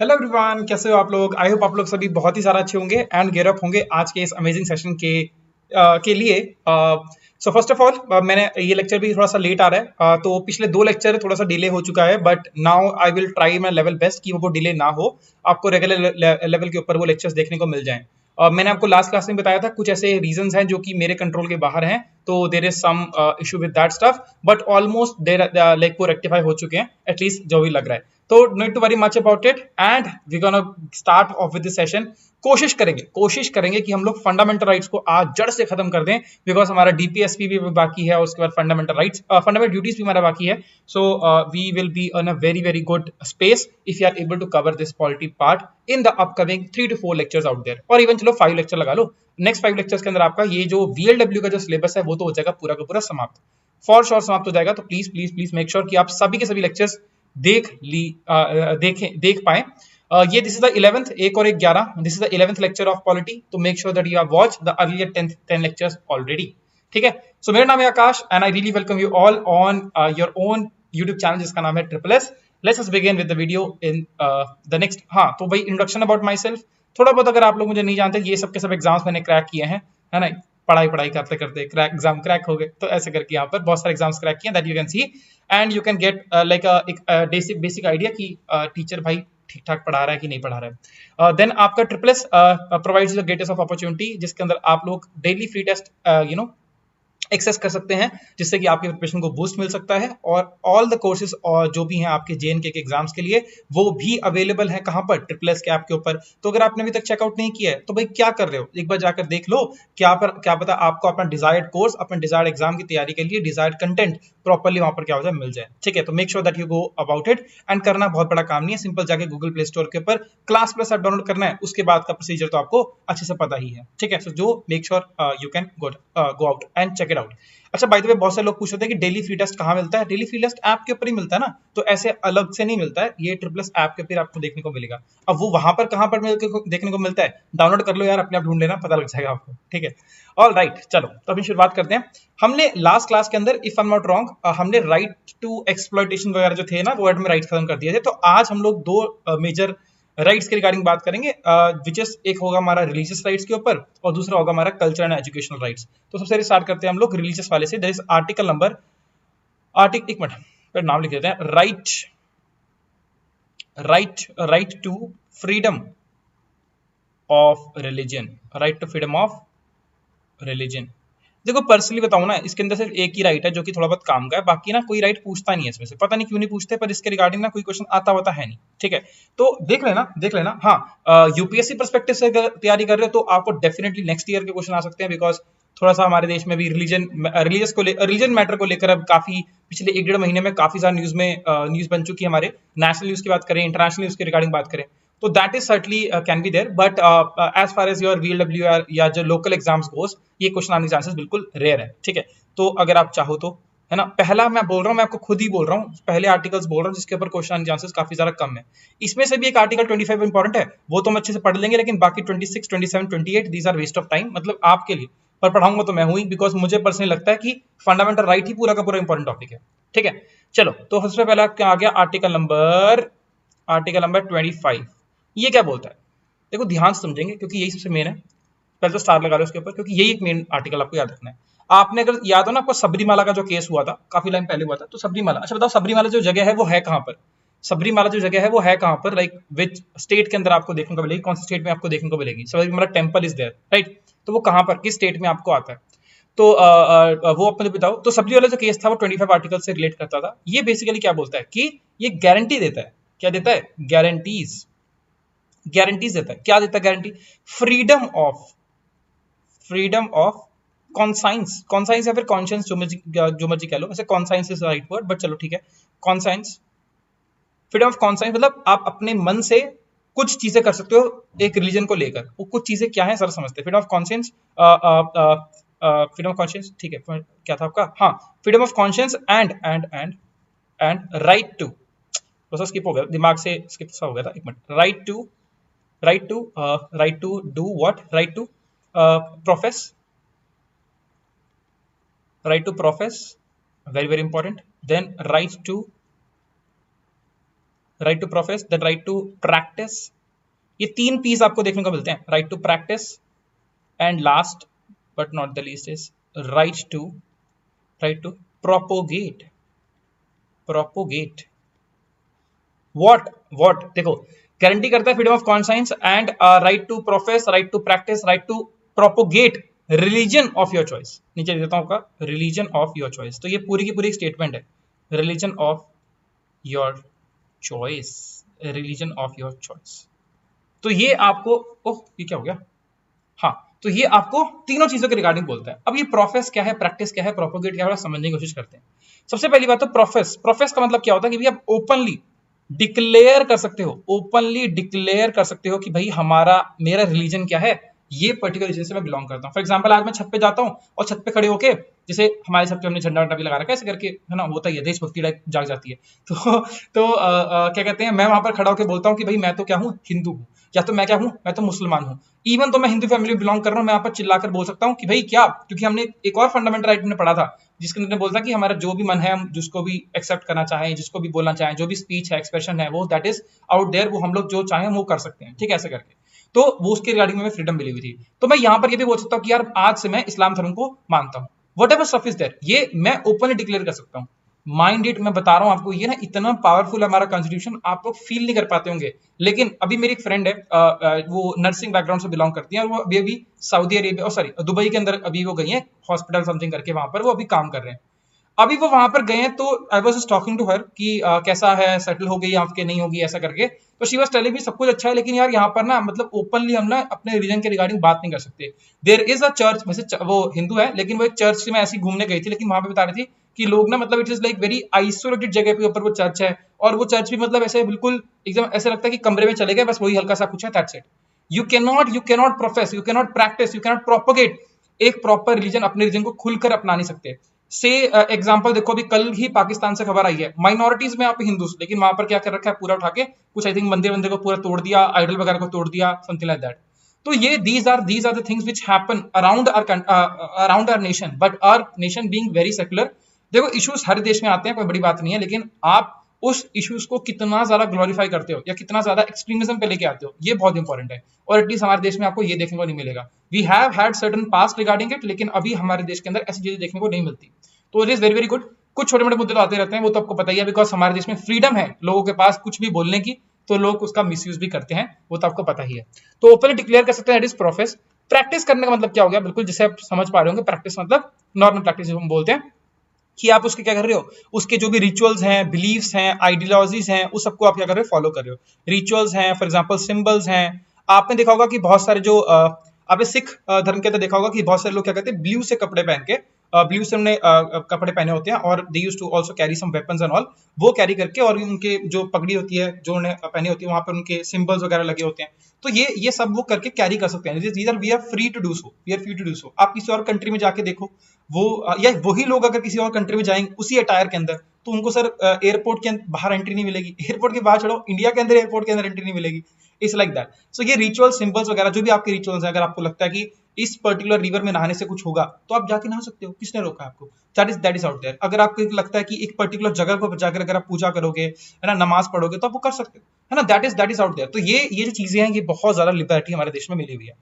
Hello everyone, कैसे हो आप लोग। आई होप आप लोग सभी बहुत ही सारा अच्छे होंगे एंड गेयर अप होंगे आज के इस अमेजिंग सेशन के लिए। सो फर्स्ट ऑफ ऑल मैंने ये लेक्चर भी थोड़ा सा लेट आ रहा है, तो पिछले दो लेक्चर थोड़ा सा डिले हो चुका है, but now I will try my level best कि वो डिले ना हो, आपको रेगुलर लेवल के ऊपर वो लेक्चर्स देखने को मिल जाएं। मैंने आपको लास्ट क्लास में बताया था कुछ ऐसे रीजंस हैं जो कि मेरे कंट्रोल के बाहर हैं, तो there is some issue with that stuff, but almost there like वो रेक्टिफाई हो चुके हैं, एटलीस्ट जो भी लग रहा है। तो not to worry much about it and we gonna start off with this session. कोशिश करेंगे कि हम लोग फंडामेंटल राइट्स को आज जड़ से खत्म कर दें, बिकॉज हमारा डीपीएसपी भी बाकी है, उसके बाद फंडामेंटल राइट्स फंडामेंटल ड्यूटीज भी हमारा बाकी है। So we will be on a very very good space if you are able to cover this polity part in the upcoming 3 to 4 lectures out there, और इवन चलो 5 lecture लगा लो। Next 5 lectures के अंदर आपका ये जो वीएलडब्ल्यू का जो सिलेबस है वो तो हो जाएगा पूरा का पूरा समाप्त, फॉर श्योर समाप्त हो जाएगा। तो please please please make sure कि आप सभी के सभी लेक्चर्स देख पाए। ये दिस इज द 11th, एक और एक 11, this is the 11th lecture of polity, तो make sure that you have watch the earlier 10 lectures already. ठीक है, सो मेरा नाम है Akash and I really welcome you all on your own YouTube channel जिसका नाम है triple S. Let's begin with the video in the next. हाँ, तो भाई इंट्रोडक्शन अबाउट माई सेल्फ थोड़ा बहुत, अगर आप लोग मुझे नहीं जानते, ये सब के सब एग्जाम्स मैंने क्रैक किए हैं, है ना। पढ़ाई करते करते एग्जाम क्रैक हो गए, तो ऐसे करके यहाँ पर बहुत सारे एग्जाम्स क्रैक किए that you can see and you can get like एक बेसिक आइडिया कि टीचर भाई ठीक ठाक पढ़ा रहा है कि नहीं पढ़ा रहा है। देन आपका triple S provides the greatest of opportunity, जिसके अंदर आप लोग डेली फ्री टेस्ट एक्सेस कर सकते हैं, जिससे कि आपके प्रिपरेशन को बूस्ट मिल सकता है। और ऑल द कोर्सेज और जो भी हैं आपके जेएनके के एग्जाम्स के लिए, वो भी अवेलेबल है कहां पर, ट्रिपल एस के ऐप के ऊपर। तो अगर आपने अभी तक चेकआउट नहीं किया है तो भाई क्या कर रहे हो, एक बार जाकर देख लो। क्या पता आपको अपना डिजायर्ड कोर्स, अपने डिजायर्ड एग्जाम की तैयारी के लिए डिजायर्ड कंटेंट प्रॉपर्ली वहां पर क्या हो जाए, मिल जाए। ठीक है, तो make sure that you go about it and करना बहुत बड़ा काम नहीं है, सिंपल जाके गूगल प्ले स्टोर के ऊपर क्लास प्लस ऐप डाउनलोड करना है, उसके बाद का प्रोसीजर तो आपको अच्छे से पता ही है। ठीक है, सो जो make sure you can go out and check it out. अच्छा, बाय द वे बहुत सारे लोग पूछ रहे थे कि डेली फ्री टेस्ट कहाँ मिलता है। डेली फ्री टेस्ट ऐप के ऊपर ही मिलता है ना, तो ऐसे अलग से नहीं मिलता है, ये ट्रिपल एस ऐप के ऊपर आपको देखने को मिलेगा। अब वो वहां पर कहां पर देखने को मिलता है, डाउनलोड कर लो यार, अपने आप ढूंढ लेना, पता लग जाएगा आपको। ठीक है, ऑल राइट, चलो तो अभी शुरुआत करते हैं। हमने लास्ट क्लास के अंदर, if I am not wrong, हमने राइट टू एक्सप्लॉयटेशन वगैरह जो थे ना, वो में राइट खत्म कर दिए थे। तो आज हम लोग दो मेजर राइट्स के रिगार्डिंग बात करेंगे, विच इज एक होगा हमारा रिलीजियस राइट्स के ऊपर और दूसरा होगा हमारा कल्चरल एंड एजुकेशनल राइट्स। तो सबसे स्टार्ट करते हैं हम लोग रिलीजियस वाले से। दैट इज आर्टिकल नंबर एक मिनट पर नाम लिख देते हैं। Right to freedom of religion, right to freedom of religion. देखो पर्सनली बताऊं ना, इसके अंदर सिर्फ एक ही राइट है जो कि थोड़ा बहुत काम का है, बाकी ना कोई राइट पूछता नहीं है इसमें से, पता नहीं क्यों नहीं पूछते, पर इसके रिगार्डिंग ना कोई क्वेश्चन आता होता है नहीं। ठीक है, तो देख लेना। हाँ, यूपीएससी परस्पेक्टिव से अगर तैयारी कर रहे हो तो आपको डेफिनेटली नेक्स्ट ईयर के क्वेश्चन आ सकते हैं, बिकॉज थोड़ा सा हमारे देश में भी रिलीजन मैटर को लेकर अब काफी पिछले 1-1.5 महीने में काफी सारा न्यूज बन चुकी है। हमारे नेशनल न्यूज की बात करें, इंटरनेशनल न्यूज के रिगार्डिंग बात करें, तो that is certainly can be there, but as far as your VLW या जो लोकल एग्जाम्स गोस, ये क्वेश्चन आने के चांसेस बिल्कुल रेयर है। ठीक है, तो अगर आप चाहो तो, है ना, पहला मैं बोल रहा हूँ, मैं आपको खुद ही बोल रहा हूँ, पहले आर्टिकल्स बोल रहा हूँ जिसके ऊपर क्वेश्चन आने के चांसेस काफी ज्यादा कम है। इसमें से भी एक आर्टिकल 25 इंपॉर्टेंट है, वो तो हम अच्छे से पढ़ लेंगे, लेकिन बाकी 26, 27, 28 these are waste of time, मतलब आपके लिए, पर पढ़ाऊंगा तो मैं हूँ ही, बिकॉज मुझे पर्सनली लगता है कि फंडामेंटल राइट ही पूरा का पूरा इंपॉर्टेंट टॉपिक है। ठीक है, चलो तो सबसे पहला क्या आ गया, आर्टिकल नंबर 25। ये क्या बोलता है, देखो ध्यान से समझेंगे क्योंकि यही सबसे मेन है। पहले तो स्टार लगा लो इसके ऊपर, क्योंकि यही एक मेन आर्टिकल आपको याद रखना है। आपने अगर याद हो ना, आपको सबरीमाला का जो केस हुआ था काफी टाइम पहले हुआ था, तो सबरीमाला, अच्छा बताओ सबरीमाला जो जगह है वो है कहां पर, सबरीमाला जो जगह है वो है कहां पर, लाइक विच स्टेट के अंदर आपको देखने को मिलेगी, कौन सी स्टेट में आपको देखने को मिलेगी, Sabarimala temple is there, right. तो वो कहां पर, किस स्टेट में आपको आता है, तो वो अपने बताओ। तो सबरी वाला जो केस था वो 25 आर्टिकल से रिलेट करता था। ये बेसिकली क्या बोलता है कि ये गारंटी देता है, क्या देता है, गारंटीज देता है। क्या देता है गारंटी, फ्रीडम ऑफ कॉन्साइंस या फिर कॉन्शियंस, जो मर्जी कह लो, वैसे conscience is right word, but चलो ठीक है, कॉन्साइंस, फ्रीडम ऑफ कॉन्साइंस, मतलब आप अपने मन से कुछ चीजें कर सकते हो एक रिलीजन को लेकर। वो कुछ चीजें क्या है सर समझते हैं, freedom of conscience, freedom of conscience, ठीक है, क्या था आपका, हाँ, freedom of conscience and right to, बस स्किप हो गया, दिमाग से स्किप सा हो गया था, एक मिनट, right to do what, profess right to profess, very very important. Then right to right to profess, then right to practise. ये 3 पीस आपको देखने को मिलते हैं, right to practise, and last but not the least is right to propagate. Propagate what देखो, guarantee करता है freedom of conscience and right to profess, right to practise, right to propagate religion of your choice. नीचे देता हूं का religion of your choice. तो ये पूरी की पूरी स्टेटमेंट है, religion of your choice, religion of your choice. तो ये आपको, ओह ये क्या हो गया, हाँ, तो ये आपको तीनों चीजों के रिगार्डिंग बोलता है। अब ये प्रोफेस क्या है, प्रैक्टिस क्या है, प्रोपोगेट क्या है, समझने की कोशिश करते हैं। सबसे पहली बात तो प्रोफेस। प्रोफेस का मतलब क्या होता है कि भाई आप ओपनली डिक्लेयर कर सकते हो, ओपनली डिक्लेयर कर सकते हो कि भाई मेरा रिलीजन क्या है, ये पर्टिकुलर रिलीजन से मैं बिलोंग करता हूँ। फॉर एग्जांपल आज मैं छत पे जाता हूँ और छत पे खड़े होके, जैसे हमारे छत पे हमने झंडा वंडा भी लगा रखा है ऐसे करके, है ना, होता ही है, देशभक्ति टाइप जाग जाती है। क्या कहते हैं, मैं वहां पर खड़ा होकर बोलता हूँ कि भाई मैं तो क्या हूँ, हिंदू हूँ, या तो मैं क्या हूँ, मैं तो मुसलमान हूँ। इवन तो मैं हिंदू फैमिली में बिलोंग कर रहा हूँ, मैं यहाँ पर चिल्लाकर बोल सकता हूँ कि भाई क्या, क्योंकि हमने एक और फंडामेंटल राइट में पढ़ा था जिसके अंदर बोलता कि हमारा जो भी मन है, हम जिसको भी एक्सेप्ट करना चाहें, जिसको भी बोलना चाहें, जो भी स्पीच है, एक्सप्रेशन है, वो दैट इज आउट देयर, वो हम लोग जो चाहें वो कर सकते हैं, ठीक है, ऐसे करके। तो वो उसके रिगार्डिंग में फ्रीडम मिली हुई थी। तो मैं यहाँ पर ये भी बोल सकता हूँ कि यार आज से मैं इस्लाम धर्म को मानता हूँ, whatever stuff is there, ये मैं ओपनली डिक्लेयर कर सकता हूँ। माइंड इट, मैं बता रहा हूँ आपको, ये ना इतना पावरफुल है हमारा कॉन्स्टिट्यूशन, आप लोग फील नहीं कर पाते होंगे। लेकिन अभी मेरी एक फ्रेंड है, वो नर्सिंग बैकग्राउंड से बिलोंग करती है, और वो अभी सऊदी अरेबिया, सॉरी दुबई के अंदर अभी वो गई है, हॉस्पिटल समथिंग करके, वहां पर वो अभी काम कर रहे हैं। अभी वो वहां पर गए हैं, तो I was just talking to her कि कैसा है, सेटल हो गई आपके, नहीं होगी, ऐसा करके। तो शी वाज टेलिंग मी सब कुछ अच्छा है, लेकिन यार यहाँ पर ना मतलब ओपनली हम ना अपने रिलीजन के रिगार्डिंग बात नहीं कर सकते। देयर इज अ चर्च, वैसे वो हिंदू है, लेकिन वो एक चर्च में ऐसी घूमने गई थी, लेकिन वहां पे बता रही थी कि लोग ना मतलब it is like very isolated जगह पे ऊपर वो चर्च है, और वो चर्च भी मतलब ऐसे बिल्कुल एकदम ऐसे लगता है कि कमरे में चले गए, बस वही हल्का सा कुछ है, that's it. You cannot profess, you cannot practise, you cannot propagate एक प्रॉपर रिलीजन, अपने रिलीजन को खुलकर अपना नहीं सकते। से एग्जांपल देखो, अभी कल ही पाकिस्तान से खबर आई है, माइनॉरिटीज में आप हिंदू, लेकिन वहां पर क्या कर रखा है, पूरा उठा के कुछ आई थिंक मंदिर वंदिर को पूरा तोड़ दिया, आइडल वगैरह को तोड़ दिया, समथिंग लाइक दैट। तो ये these are the things which happen around our nation, but our nation being very secular. देखो इश्यूज हर देश में आते हैं, कोई बड़ी बात नहीं है, लेकिन आप उस इश्यूज को कितना ज्यादा ग्लोरीफाई करते हो या कितना ज्यादा एक्सट्रीमिज्म पे लेके आते हो, ये बहुत इंपॉर्टेंट है। और एटलीस्ट हमारे देश में आपको ये देखने को नहीं मिलेगा। We have had certain past regarding it, लेकिन अभी हमारे देश के अंदर ऐसी चीजें देखने को नहीं मिलती। तो it is very very good. कुछ छोटे मोटे मुद्दे तो आते रहते हैं, वो तो आपको पता ही है, बिकॉज हमारे देश में फ्रीडम है लोगों के पास कुछ भी बोलने की, तो लोग उसका मिसयूज भी करते हैं, वो तो आपको पता ही है। तो ओपनली डिक्लेयर कर सकते हैं, दैट इज प्रोफेस। प्रैक्टिस करने का मतलब क्या हो गया, बिल्कुल जैसे आप समझ पा रहे होंगे, प्रैक्टिस मतलब नॉर्मल प्रैक्टिस हम बोलते हैं कि आप उसके क्या कर रहे हो, उसके जो भी रिचुअल्स हैं, बिलीव्स हैं, आइडियोलॉजीज हैं, उस सबको आप क्या कर रहे हो, फॉलो कर रहे हो। रिचुअल्स हैं, फॉर एग्जांपल सिंबल्स हैं। आपने देखा होगा कि बहुत सारे जो आपने सिख धर्म के अंदर देखा होगा कि बहुत सारे लोग क्या करते हैं, ब्लू से कपड़े पहन के, ब्लू से उन्होंने कपड़े पहने होते हैं, और they used to also carry some weapons and all, वो कैरी करके, और उनके जो पगड़ी होती है जो उन्हें पहनी होती है, वहां पर उनके सिंबल्स वगैरह लगे होते हैं। तो ये सब वो करके कैरी कर सकते हैं। We are free to do so, we are free to do so. आप किसी और कंट्री में जाके देखो, वो या वही लोग अगर किसी और कंट्री में जाएंगे उसी अटायर के अंदर, तो उनको सर एयरपोर्ट के बाहर एंट्री नहीं मिलेगी, एयरपोर्ट के बाहर छोड़ो, इंडिया के अंदर एयरपोर्ट के अंदर एंट्री नहीं मिलेगी। It's like that. सो ये रिचुअल सिंबल्स वगैरह जो भी आपके रिचुअल्स हैं, अगर आपको लगता है कि इस पर्टिकुलर रिवर में नहाने से कुछ होगा, तो आप जाके नहा सकते हो, किसने रोका आपको। That is out there. अगर आपको लगता है कि एक पर्टिकुलर जगह पर जाकर अगर आप पूजा करोगे, है ना, नमाज पढ़ोगे, तो आप वो कर सकते हो, है ना, दैट इज आउट देयर। तो ये जो चीजें हैं, ये बहुत ज्यादा लिबर्टी हमारे देश में मिली हुई है।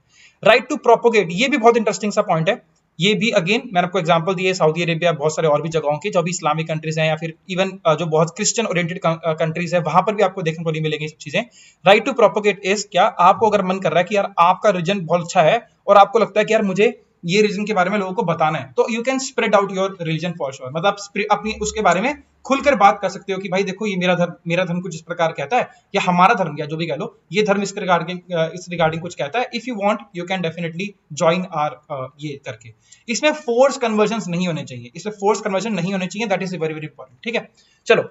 राइट टू प्रोपोगेट, ये भी बहुत इंटरेस्टिंग सा पॉइंट है। ये भी अगेन मैंने आपको एग्जांपल दिए, सऊदी अरेबिया, बहुत सारे और भी जगहों के जो भी इस्लामिक कंट्रीज हैं, या फिर इवन जो बहुत क्रिश्चियन ओरिएंटेड कंट्रीज है, वहां पर भी आपको देखने को नहीं मिलेंगी सब चीजें। राइट टू प्रोपोगेट इज क्या, आपको अगर मन कर रहा है कि यार आपका रीजन बहुत अच्छा है, और आपको लगता है कि यार मुझे ये रीजन के बारे में लोगों को बताना है, तो you can spread out your religion for sure. मतलब आप अपनी उसके बारे में खुलकर बात कर सकते हो कि भाई देखो ये मेरा धर्म कुछ इस प्रकार कहता है, या हमारा धर्म, या जो भी कह लो, ये धर्म इस रिगार्डिंग कुछ कहता है। If you want you can definitely join are ये करके। इसमें फोर्स कन्वर्जन नहीं होने चाहिए, इसमें फोर्स कन्वर्जन नहीं होने चाहिए, that is very very important. ठीक है, चलो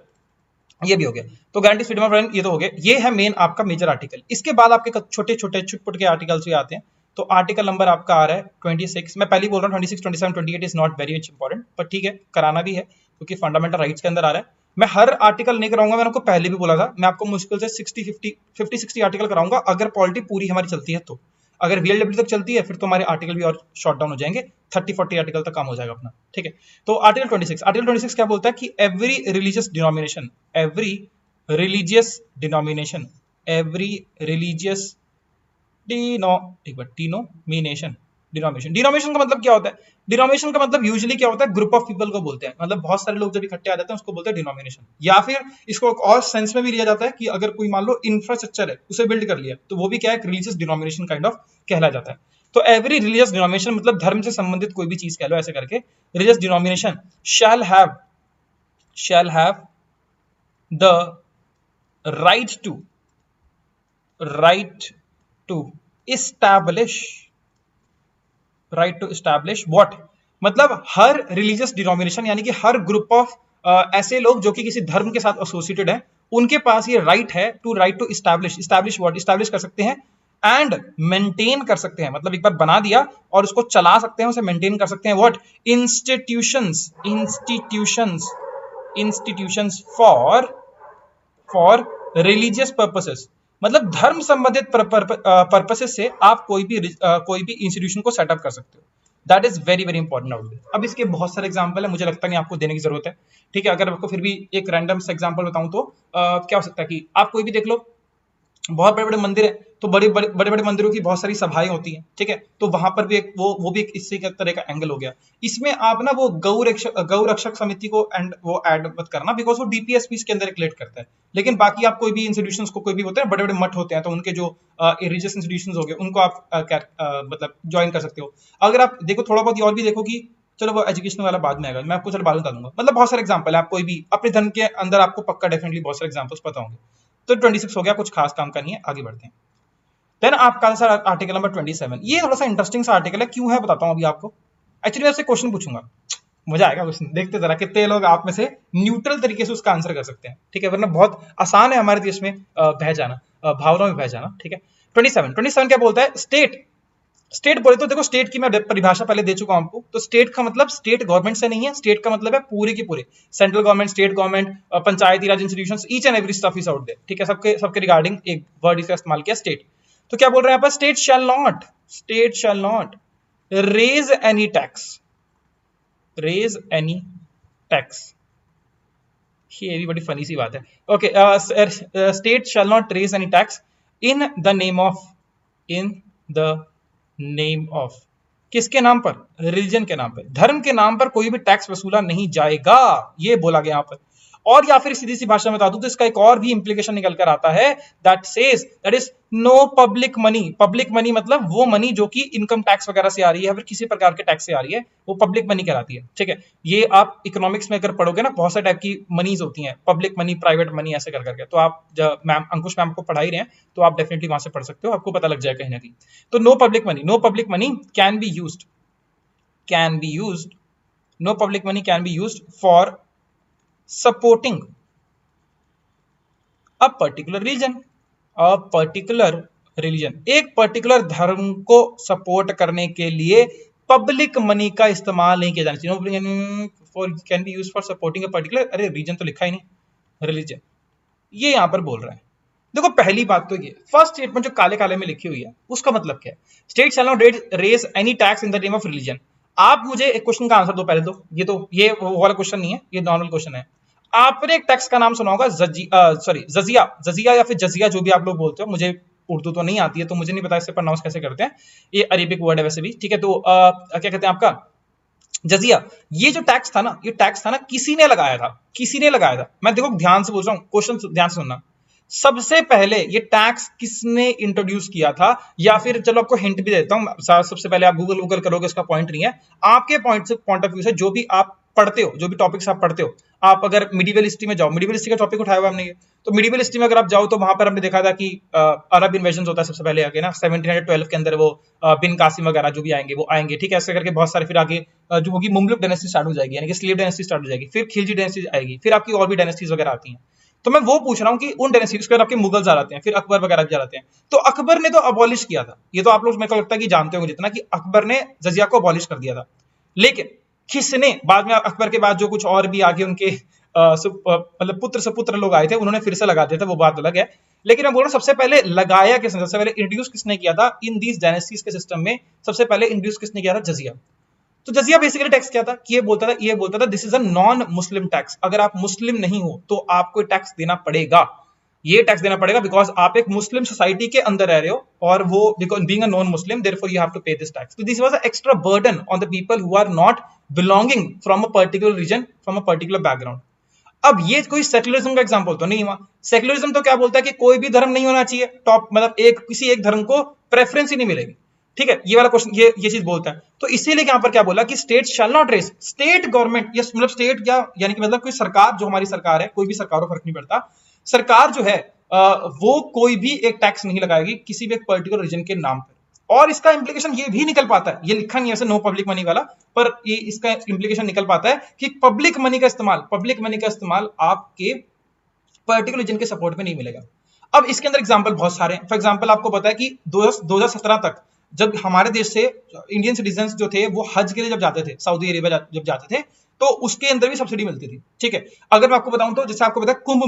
ये भी हो गया। तो गारंटी फ्रीडम ऑफ रिलीजन ये तो हो गया, ये है मेन आपका मेजर आर्टिकल। इसके बाद आपके छोटे छोटे छुटपुट के आर्टिकल्स भी आते हैं। तो आर्टिकल नंबर आपका आ रहा है 26। मैं पहले बोल रहा हूँ 26, 27, 28 is not very much important, पर ठीक है कराना भी है क्योंकि फंडामेंटल राइट्स के अंदर आ रहा है। मैं हर आर्टिकल नहीं कराऊंगा, मैंने आपको पहले भी बोला था, मैं आपको मुश्किल से 50-60 आर्टिकल कराऊंगा, अगर पॉलिटी पूरी हमारी चलती है तो। अगर VLW तक चलती है फिर तो हमारे आर्टिकल भी और शॉर्ट डाउन हो जाएंगे, 30-40 आर्टिकल तक काम हो जाएगा अपना। ठीक है, तो आर्टिकल 26 क्या बोलता है कि every religious denomination religious denomination, every religious denomination, denomination का मतलब क्या होता है? डिनोमिनेशन का मतलब यूजुअली क्या होता है? ग्रुप ऑफ पीपल को बोलते हैं, मतलब बहुत सारे लोग जब इकट्ठे आ जाते हैं उसको बोलते हैं डिनोमिनेशन। या फिर इसको एक और सेंस में भी लिया जाता है कि अगर कोई मान लो इंफ्रास्ट्रक्चर है उसे बिल्ड कर लिया तो वो भी क्या है? रिलीजियस डिनोमिनेशन काइंड ऑफ कहला जाता है। तो एवरी रिलीजियस डिनोमिनेशन मतलब धर्म से संबंधित कोई भी चीज कह लो ऐसे करके, religious denomination shall have the right to establish what, मतलब हर रिलीजियस डिनोमिनेशन यानी कि हर ग्रुप ऑफ ऐसे लोग जो कि किसी धर्म के साथ एसोसिएटेड है, उनके पास ये राइट है टू इस्टैब्लिश व्हाट, इस्टैब्लिश कर सकते हैं एंड मेंटेन कर सकते हैं, मतलब एक बार बना दिया और उसको चला सकते हैं, उसे मेंटेन कर सकते हैं। What? Institutions for religious purposes, मतलब धर्म संबंधित पर्पसेस से आप कोई भी इंस्टीट्यूशन को सेटअप कर सकते हो। That is very very important out there. अब इसके बहुत सारे एग्जांपल है, मुझे लगता नहीं आपको देने की जरूरत है, ठीक है। अगर आपको फिर भी एक रैंडम सा एग्जांपल बताऊं तो क्या हो सकता है कि आप कोई भी देख लो, बहुत बड़े बड़े मंदिर है तो बड़े बड़े मंदिरों की बहुत सारी सभाएं होती हैं, ठीक है। तो वहां पर भी एक वो भी एक इससे का तरह का एंगल हो गया। इसमें आप ना वो गौ रक्षक समिति को वो ऐड मत करना, बिकॉज वो डीपीएसपी के अंदर रिलेट करता है। लेकिन बाकी आप कोई भी इंस्टीट्यूशंस को, कोई भी होते हैं बड़े बड़े मठ होते हैं, तो उनके जो रिलीजियस इंस्टीट्यूशंस हो गए उनको आप मतलब ज्वाइन कर सकते हो। अगर आप देखो थोड़ा बहुत और भी देखो कि चलो वो एजुकेशन वाला बाद में आएगा, मैं आपको चलो बाद में बता दूंगा। मतलब बहुत सारे एग्जांपल है, आप कोई भी अपने धर्म के अंदर आपको पक्का डेफिनेटली बहुत सारे एग्जांपल्स पता होंगे। तो 26 हो गया, कुछ खास काम का नहीं है, आगे बढ़ते हैं। देन आपका सर आर्टिकल नंबर 27, ये थोड़ा सा इंटरेस्टिंग सा आर्टिकल है, क्यों है बताता हूं अभी आपको। एक्चुअली मैं आपसे क्वेश्चन पूछूंगा, मजा आएगा क्वेश्चन, देखते जरा कितने लोग आप में से न्यूट्रल तरीके से उसका आंसर कर सकते हैं, ठीक है। वरना बहुत आसान है हमारे देश में बह जाना, भावनाओं में बह जाना, ठीक है। 27 क्या बोलता है? स्टेट बोले तो देखो, स्टेट की मैं परिभाषा पहले दे चुका हूं आपको। तो स्टेट का मतलब स्टेट गवर्नमेंट से नहीं है, स्टेट का मतलब है पूरे के पूरे central government, state government, Panchayati Raj institutions, each and every stuff is out there, ठीक है। सबके रिगार्डिंग एक वर्ड इसका इस्तेमाल किया, स्टेट। तो क्या बोल रहे हैं यहाँ पर? State shall not raise any tax. ये भी बड़ी फनी सी बात है। Okay, state shall not raise any tax in the name of किसके नाम पर? रिलीजन के नाम पर, धर्म के नाम पर कोई भी टैक्स वसूला नहीं जाएगा, ये बोला गया यहाँ पर। और या फिर सीधी सी भाषा में बता दूं तो इसका एक और भी इंप्लीकेशन निकल कर आता है, that says that is no public money. Public money मतलब वो मनी जो कि इनकम टैक्स वगैरह से आ रही है या फिर किसी प्रकार के टैक्स से आ रही है, वो पब्लिक मनी कहलाती है, ठीक है। ये आप इकोनॉमिक्स में अगर पढ़ोगे ना, बहुत सारे टाइप की मनीज होती हैं, पब्लिक मनी, प्राइवेट मनी, ऐसे कर करके। तो आप मैम अंकुश मैम को पढ़ा ही रहे हैं तो आप डेफिनेटली वहां से पढ़ सकते हो, आपको पता लग जाएगा कहीं ना कहीं। तो no public money can be used no public money can be used for supporting a particular religion। एक पर्टिकुलर धर्म को सपोर्ट करने के लिए पब्लिक मनी का इस्तेमाल नहीं किया जाना चाहिए। For can be used for supporting a particular, अरे रीजन तो लिखा ही नहीं, रिलीजन, ये यहां पर बोल रहा है। देखो पहली बात तो ये फर्स्ट स्टेटमेंट जो काले काले में लिखी हुई है उसका मतलब क्या है? State shall not raise any tax in the name of religion. आप मुझे एक क्वेश्चन का आंसर दो पहले। तो ये वो वाला क्वेश्चन नहीं है, ये नॉर्मल क्वेश्चन है। आपने एक टैक्स का नाम सुना होगा, जजिया या फिर जजिया, जो भी आप लोग बोलते हो। मुझे उर्दू तो नहीं आती है तो मुझे नहीं पता इसे प्रोनाउंस कैसे करते हैं, ये अरेबिक वर्ड है वैसे भी, ठीक है। तो क्या कहते हैं आपका? जजिया। ये जो टैक्स था ना, किसी ने लगाया था। मैं देखो ध्यान से बोल रहा हूँ, क्वेश्चन ध्यान से सुनना। सबसे पहले ये टैक्स किसने इंट्रोड्यूस किया था? या फिर चलो आपको हिंट भी देता हूं, सबसे पहले आप गूगल करोगे, इसका पॉइंट नहीं है। आपके पॉइंट ऑफ व्यू से जो भी आप पढ़ते हो, जो भी टॉपिक्स आप पढ़ते हो, आप अगर मिडिवल हिस्ट्री में जाओ, मिडिवल हिस्ट्री का टॉपिक उठाया हुआ हमने ये, तो मिडिवल हिस्ट्री में अगर आप जाओ तो वहां पर हमने देखा था कि अरब इन्वेजन होता है सबसे पहले आगे ना, 1712 के अंदर वो बिन कासिम वगैरह जो भी आएंगे वो आएंगे, ठीक है। ऐसे करके बहुत सारे फिर आगे जो होगी मुमलुक डायनेस्टी स्टार्ट हो जाएगी, यानी कि स्लेव डायनेस्टी स्टार्ट हो जाएगी, फिर खिलजी डायनेस्टी आएगी, फिर आपकी और भी डायनेस्टीज वगैरह आती हैं। तो मैं वो पूछ रहा हूँ कि उन डायनेस्टीज के बाद आपके मुगल्स आ जाते हैं, फिर अकबर वगैरह भी आ जाते हैं। तो अकबर ने तो अबॉलिश किया था, ये तो आप लोग मेरे को लगता है कि जानते होंगे जितना, कि अकबर ने जजिया को अबॉलिश कर दिया था। लेकिन किसने बाद में, अकबर के बाद जो कुछ और भी आगे उनके मतलब पुत्र सपुत्र लोग आए थे, उन्होंने फिर से लगा दिया था, वो बात अलग है। लेकिन मैं बोल रहा हूँ सबसे पहले लगाया किसने, सबसे पहले इंट्रोड्यूस किसने किया था इन दीज डायनेस्टीज के सिस्टम में? सबसे पहले इंट्रोड्यूस किसने किया था? जजिया। तो जजिया बेसिकली टैक्स क्या था कि ये बोलता था this is a non Muslim tax, अगर आप मुस्लिम नहीं हो तो आपको टैक्स देना पड़ेगा, ये टैक्स देना पड़ेगा बिकॉज आप एक मुस्लिम सोसाइटी के अंदर रह रहे हो और वो because being a non Muslim therefore you have to pay this tax. तो this was a extra burden on the people who are not belonging from a particular region, from a particular background. अब ये कोई secularism का example तो नहीं हुआ। Secularism तो क्या बोलता है कि कोई भी धर्म नहीं होना चाहिए टॉप, मतलब एक किसी एक धर्म को प्रेफरेंस ही नहीं मिलेगी, ठीक है, ये वाला क्वेश्चन ये चीज बोलता है। तो इसीलिए यहाँ पर क्या बोला कि state shall not raise, state government या मतलब स्टेट क्या यानी कि मतलब कोई सरकार, जो हमारी सरकार है, कोई भी सरकार को फर्क नहीं पड़ता, सरकार जो है वो कोई भी एक टैक्स नहीं लगाएगी किसी भी एक पर्टिकुलर रीजन के नाम पर। और इसका इंप्लीकेशन ये भी निकल पाता है, ये लिखा नहीं है वैसे नो पब्लिक मनी वाला, पर ये इसका इंप्लीकेशन निकल पाता है कि पब्लिक मनी का इस्तेमाल आपके पर्टिकुलर रीजन के सपोर्ट में नहीं मिलेगा। अब इसके अंदर एग्जांपल बहुत सारे हैं। फॉर एग्जांपल आपको पता है कि 2017 तक जब हमारे देश से इंडियन सिटीजन जो थे वो हज के लिए जब जाते थे, सऊदी अरेबिया जब जाते थे, तो उसके अंदर भी सब्सिडी मिलती थी, ठीक है। अगर मैं आपको बताऊं तो जैसे आपको पता है कुंभ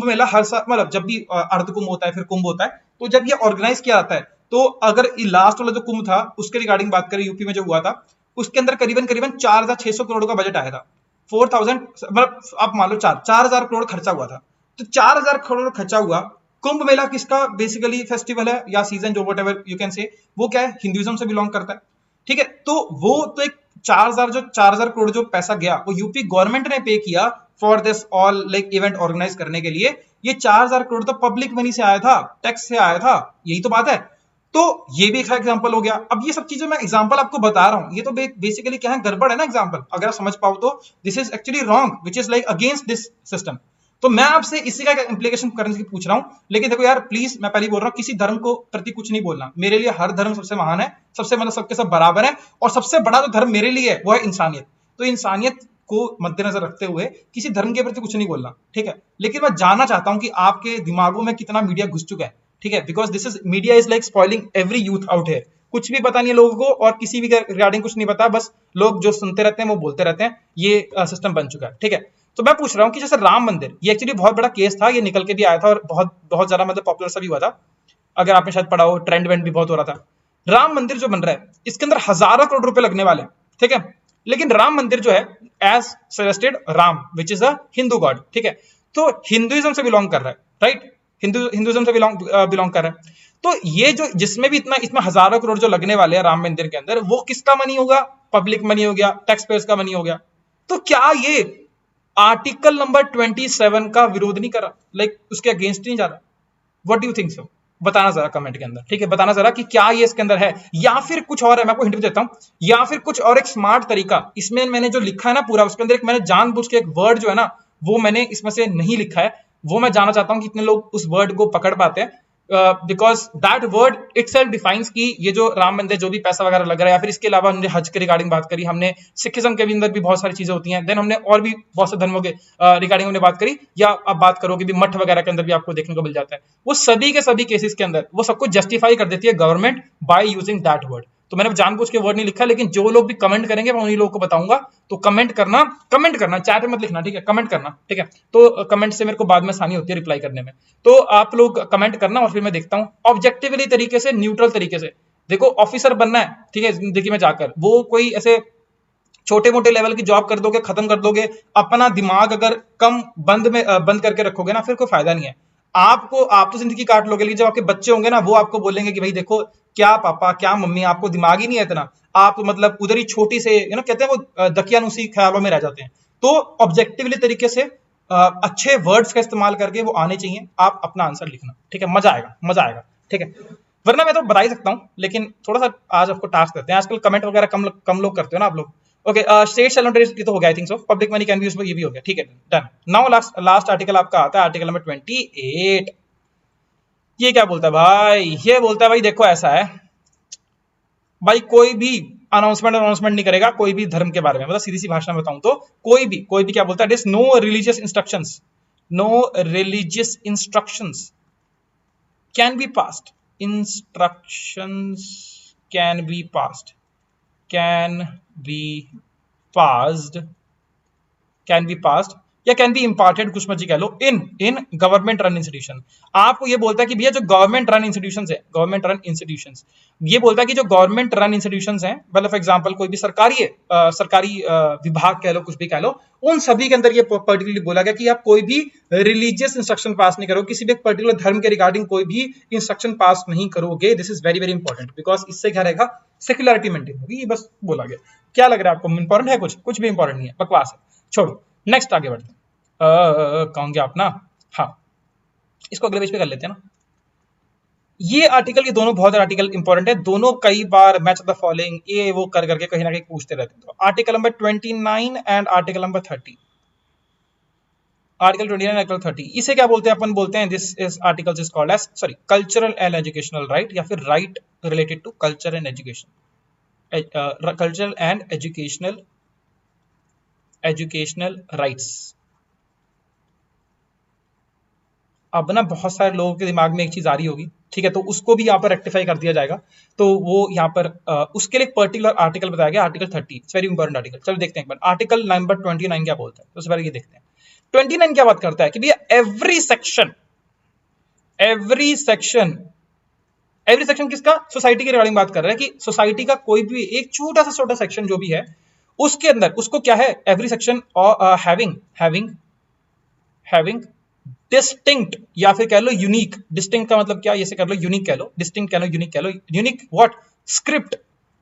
मेला हर साल, मतलब जब भी अर्ध कुंभ होता है फिर कुंभ होता है, तो जब ये ऑर्गेनाइज किया जाता है, तो अगर लास्ट वाला जो कुंभ था उसके रिगार्डिंग बात करें, यूपी में जो हुआ था, उसके अंदर करीबन करीबन 4,600 करोड़ का बजट आया था। 4,000 मतलब आप मान लो 4,000 करोड़ खर्चा हुआ था। तो 4,000 करोड़ खर्चा हुआ। कुंभ मेला किसका बेसिकली फेस्टिवल है या सीजन, जो व्हाटएवर यू कैन से, वो क्या है, हिंदुइज्म से बिलोंग करता है, ठीक है। तो वो तो एक 4,000 करोड़ जो पैसा गया वो यूपी गवर्नमेंट ने पे किया for this all like event organise करने के लिए। ये 4,000 करोड़ तो पब्लिक मनी से आया था, टैक्स से आया था, यही तो बात है। तो ये भी एक एग्जांपल हो गया। अब ये सब चीजें मैं एग्जांपल आपको बता रहा हूं, ये तो बेसिकली क्या है, गड़बड़ है ना एग्जांपल, अगर आप समझ पाओ तो this is actually wrong which is like against this system. तो मैं आपसे इसी का इंप्लीकेशन करने की पूछ रहा हूं। लेकिन देखो यार प्लीज, मैं पहले बोल रहा हूं किसी धर्म को प्रति कुछ नहीं बोलना, मेरे लिए हर धर्म सबसे महान है, सबसे मतलब सबके सब बराबर है, और सबसे बड़ा जो धर्म मेरे लिए है वो है इंसानियत। तो इंसानियत को मद्देनजर रखते हुए किसी धर्म के प्रति कुछ नहीं बोलना, ठीक है। लेकिन मैं जानना चाहता हूं कि आपके दिमागों में कितना मीडिया घुस चुका है, ठीक है, because this is media is like spoiling every youth out here. कुछ भी पता नहीं है लोगों को और किसी भी रिगार्डिंग कुछ नहीं पता, बस लोग जो सुनते रहते हैं वो बोलते रहते हैं, ये सिस्टम बन चुका है, ठीक है। तो मैं पूछ रहा हूँ कि जैसे राम मंदिर, ये एक्चुअली बहुत बड़ा केस था, ये निकल के भी आया था और बहुत बहुत ज्यादा मतलब पॉपुलर सा भी हुआ था, अगर आपने शायद पढ़ा हो, ट्रेंड वेंड भी बहुत हो रहा था। राम मंदिर जो बन रहा है इसके अंदर हजारों करोड़ रुपए लगने वाले हैं, ठीक है। लेकिन राम मंदिर जो है as suggested Ram which is a Hindu god, ठीक है, तो हिंदुइज्म से बिलोंग कर रहा है, राइट, हिंदुइज्म से बिलोंग कर रहा है। तो ये जो जिसमें भी इतना इसमें हजारों करोड़ जो लगने वाले हैं राम मंदिर के अंदर, वो किसका मनी होगा, पब्लिक मनी हो गया, टैक्स पेयर्स का मनी हो गया। तो क्या ये आर्टिकल नंबर 27 का विरोध नहीं कर रहा, लाइक उसके अगेंस्ट नहीं जा रहा? What do you think so? बताना जरा कमेंट के अंदर, ठीक है, बताना जरा कि क्या ये इसके अंदर है या फिर कुछ और है। मैं आपको हिंट भी देता हूं, या फिर कुछ और एक स्मार्ट तरीका इसमें मैंने जो लिखा है ना पूरा, उसके अंदर एक मैंने जानबूझ के एक वर्ड जो है ना वो मैंने इसमें से नहीं लिखा है, वो मैं जानना चाहता हूं कि कितने लोग उस वर्ड को पकड़ पाते हैं, because that word itself defines कि ये जो राम मंदिर जो भी पैसा वगैरह लग रहा है, या फिर इसके अलावा हमने हज के रिगार्डिंग बात करी, हमने सिखिज्म के भी अंदर भी बहुत सारी चीजें होती हैं, देन हमने और भी बहुत से धर्मों के रिगार्डिंग हमने बात करी, या आप बात करोगे भी मठ वगैरह के अंदर भी आपको देखने को मिल जाता है। वो सभी के सभी केसेस के अंदर वो सबको जस्टिफाई कर देती है government by using that word. तो मैंने जानबूझ के वर्ड नहीं लिखा, लेकिन जो लोग भी कमेंट करेंगे मैं उन्हीं लोगों को बताऊंगा। तो कमेंट करना, चैट में मत लिखना, ठीक है, कमेंट करना, ठीक है। तो कमेंट से मेरे को बाद में आसानी होती है रिप्लाई करने में। तो आप लोग कमेंट करना और फिर मैं देखता हूं ऑब्जेक्टिवली तरीके से, न्यूट्रल तरीके से। देखो ऑफिसर बनना है, ठीक है, जिंदगी में जाकर वो कोई ऐसे छोटे मोटे लेवल की जॉब कर दोगे, खत्म कर दोगे, अपना दिमाग अगर कम बंद करके रखोगे ना, फिर कोई फायदा नहीं है। आप तो जिंदगी काट लोगे, लेकिन जब आपके बच्चे होंगे ना, वो आपको बोलेंगे कि भाई देखो क्या पापा क्या मम्मी, आपको दिमाग ही नहीं है इतना, आप मतलब उधर ही छोटी से कहते हैं वो दकियानुसी ख्यालों में रह जाते हैं। तो ऑब्जेक्टिवली तरीके से अच्छे वर्ड्स का इस्तेमाल करके वो आने चाहिए, आप अपना आंसर लिखना, ठीक है, मजा आएगा, ठीक है। वरना मैं तो बता ही सकता हूँ, लेकिन थोड़ा सा आज आपको टास्क देते हैं, आजकल कमेंट वगैरह कम लोग करते हो ना आप लोग। Okay, state shall not raise तो हो गया, I think so, public money can be used, ये भी हो गया, ठीक है, डन। नाउ लास्ट आर्टिकल आपका आता है आर्टिकल नंबर 28। ये क्या बोलता है भाई, ये बोलता है भाई देखो ऐसा है भाई, कोई भी अनाउंसमेंट नहीं करेगा कोई भी धर्म के बारे में, मतलब सीधी सी भाषा में बताऊं तो कोई भी क्या बोलता है, no religious instructions can be passed, instructions can be passed can be passed या कैन बी इम्पार्टेड, कुछ मर्जी कह लो, इन गवर्नमेंट रन इंस्टीट्यूशन। आपको ये बोलता है कि भैया जो गवर्नमेंट रन इंस्टीट्यूशंस है, गवर्नमेंट रन इंस्टीट्यूशंस, ये बोलता है कि जो गवर्नमेंट रन इंस्टीट्यूशंस हैं, मतलब फॉर एग्जांपल कोई भी सरकारी है, सरकारी विभाग कह लो, कुछ भी कह लो, उन सभी के अंदर ये पर्टिकुलरली बोला गया कि आप कोई भी रिलीजियस इंस्ट्रक्शन पास नहीं करो, किसी भी एक पर्टिकुलर धर्म के रिगार्डिंग कोई भी इंस्ट्रक्शन पास नहीं करोगे। This is very very important, because इससे क्या रहेगा, सेक्युलरिटी मेंटेन होगी। ये बस बोला गया। क्या लग रहा है आपको, इंपॉर्टेंट है? कुछ भी इंपॉर्टेंट नहीं है, बकवास है, छोड़ो। नेक्स्ट आगे बढ़ते हैं। कौन गया अपना, हाँ इसको अगले पेज पे कर लेते हैं ना। ये आर्टिकल, ये दोनों बहुत आर्टिकल इंपॉर्टेंट है, दोनों कई बार मैच द फॉलोइंग ये वो कर करके कहीं ना कहीं पूछते रहते हैं। तो article number 29 and article number 30, article 29 article 30, इसे क्या बोलते हैं, अपन बोलते हैं this is articles is called as, sorry, cultural and educational right, या फिर right related to culture and education, cultural and educational rights. अब ना बहुत सारे लोगों के दिमाग में एक चीज आ रही होगी, ठीक है, तो उसको भी यहाँ पर रेक्टिफाई कर दिया जाएगा। तो वो यहाँ पर उसके लिए एक पर्टिकुलर आर्टिकल बताया गया, article 30, it's very important article. चलो देखते हैं एक बार आर्टिकल नंबर 29 क्या बोलता है। तो सबसे पहले ये देखते हैं 29 क्या बात करता है कि भैया एवरी सेक्शन किसका, सोसाइटी के रिगार्डिंग बात कर रहा है कि सोसाइटी का कोई भी एक छोटा सेक्शन जो भी है, उसके अंदर उसको क्या है, एवरी सेक्शन हैविंग डिस्टिंक्ट, या फिर कह लो यूनिक। डिस्टिंक्ट का मतलब क्या, ये कह लो यूनिक कह लो, डिस्टिंक्ट कह लो, यूनिक कह लो। Unique what, script.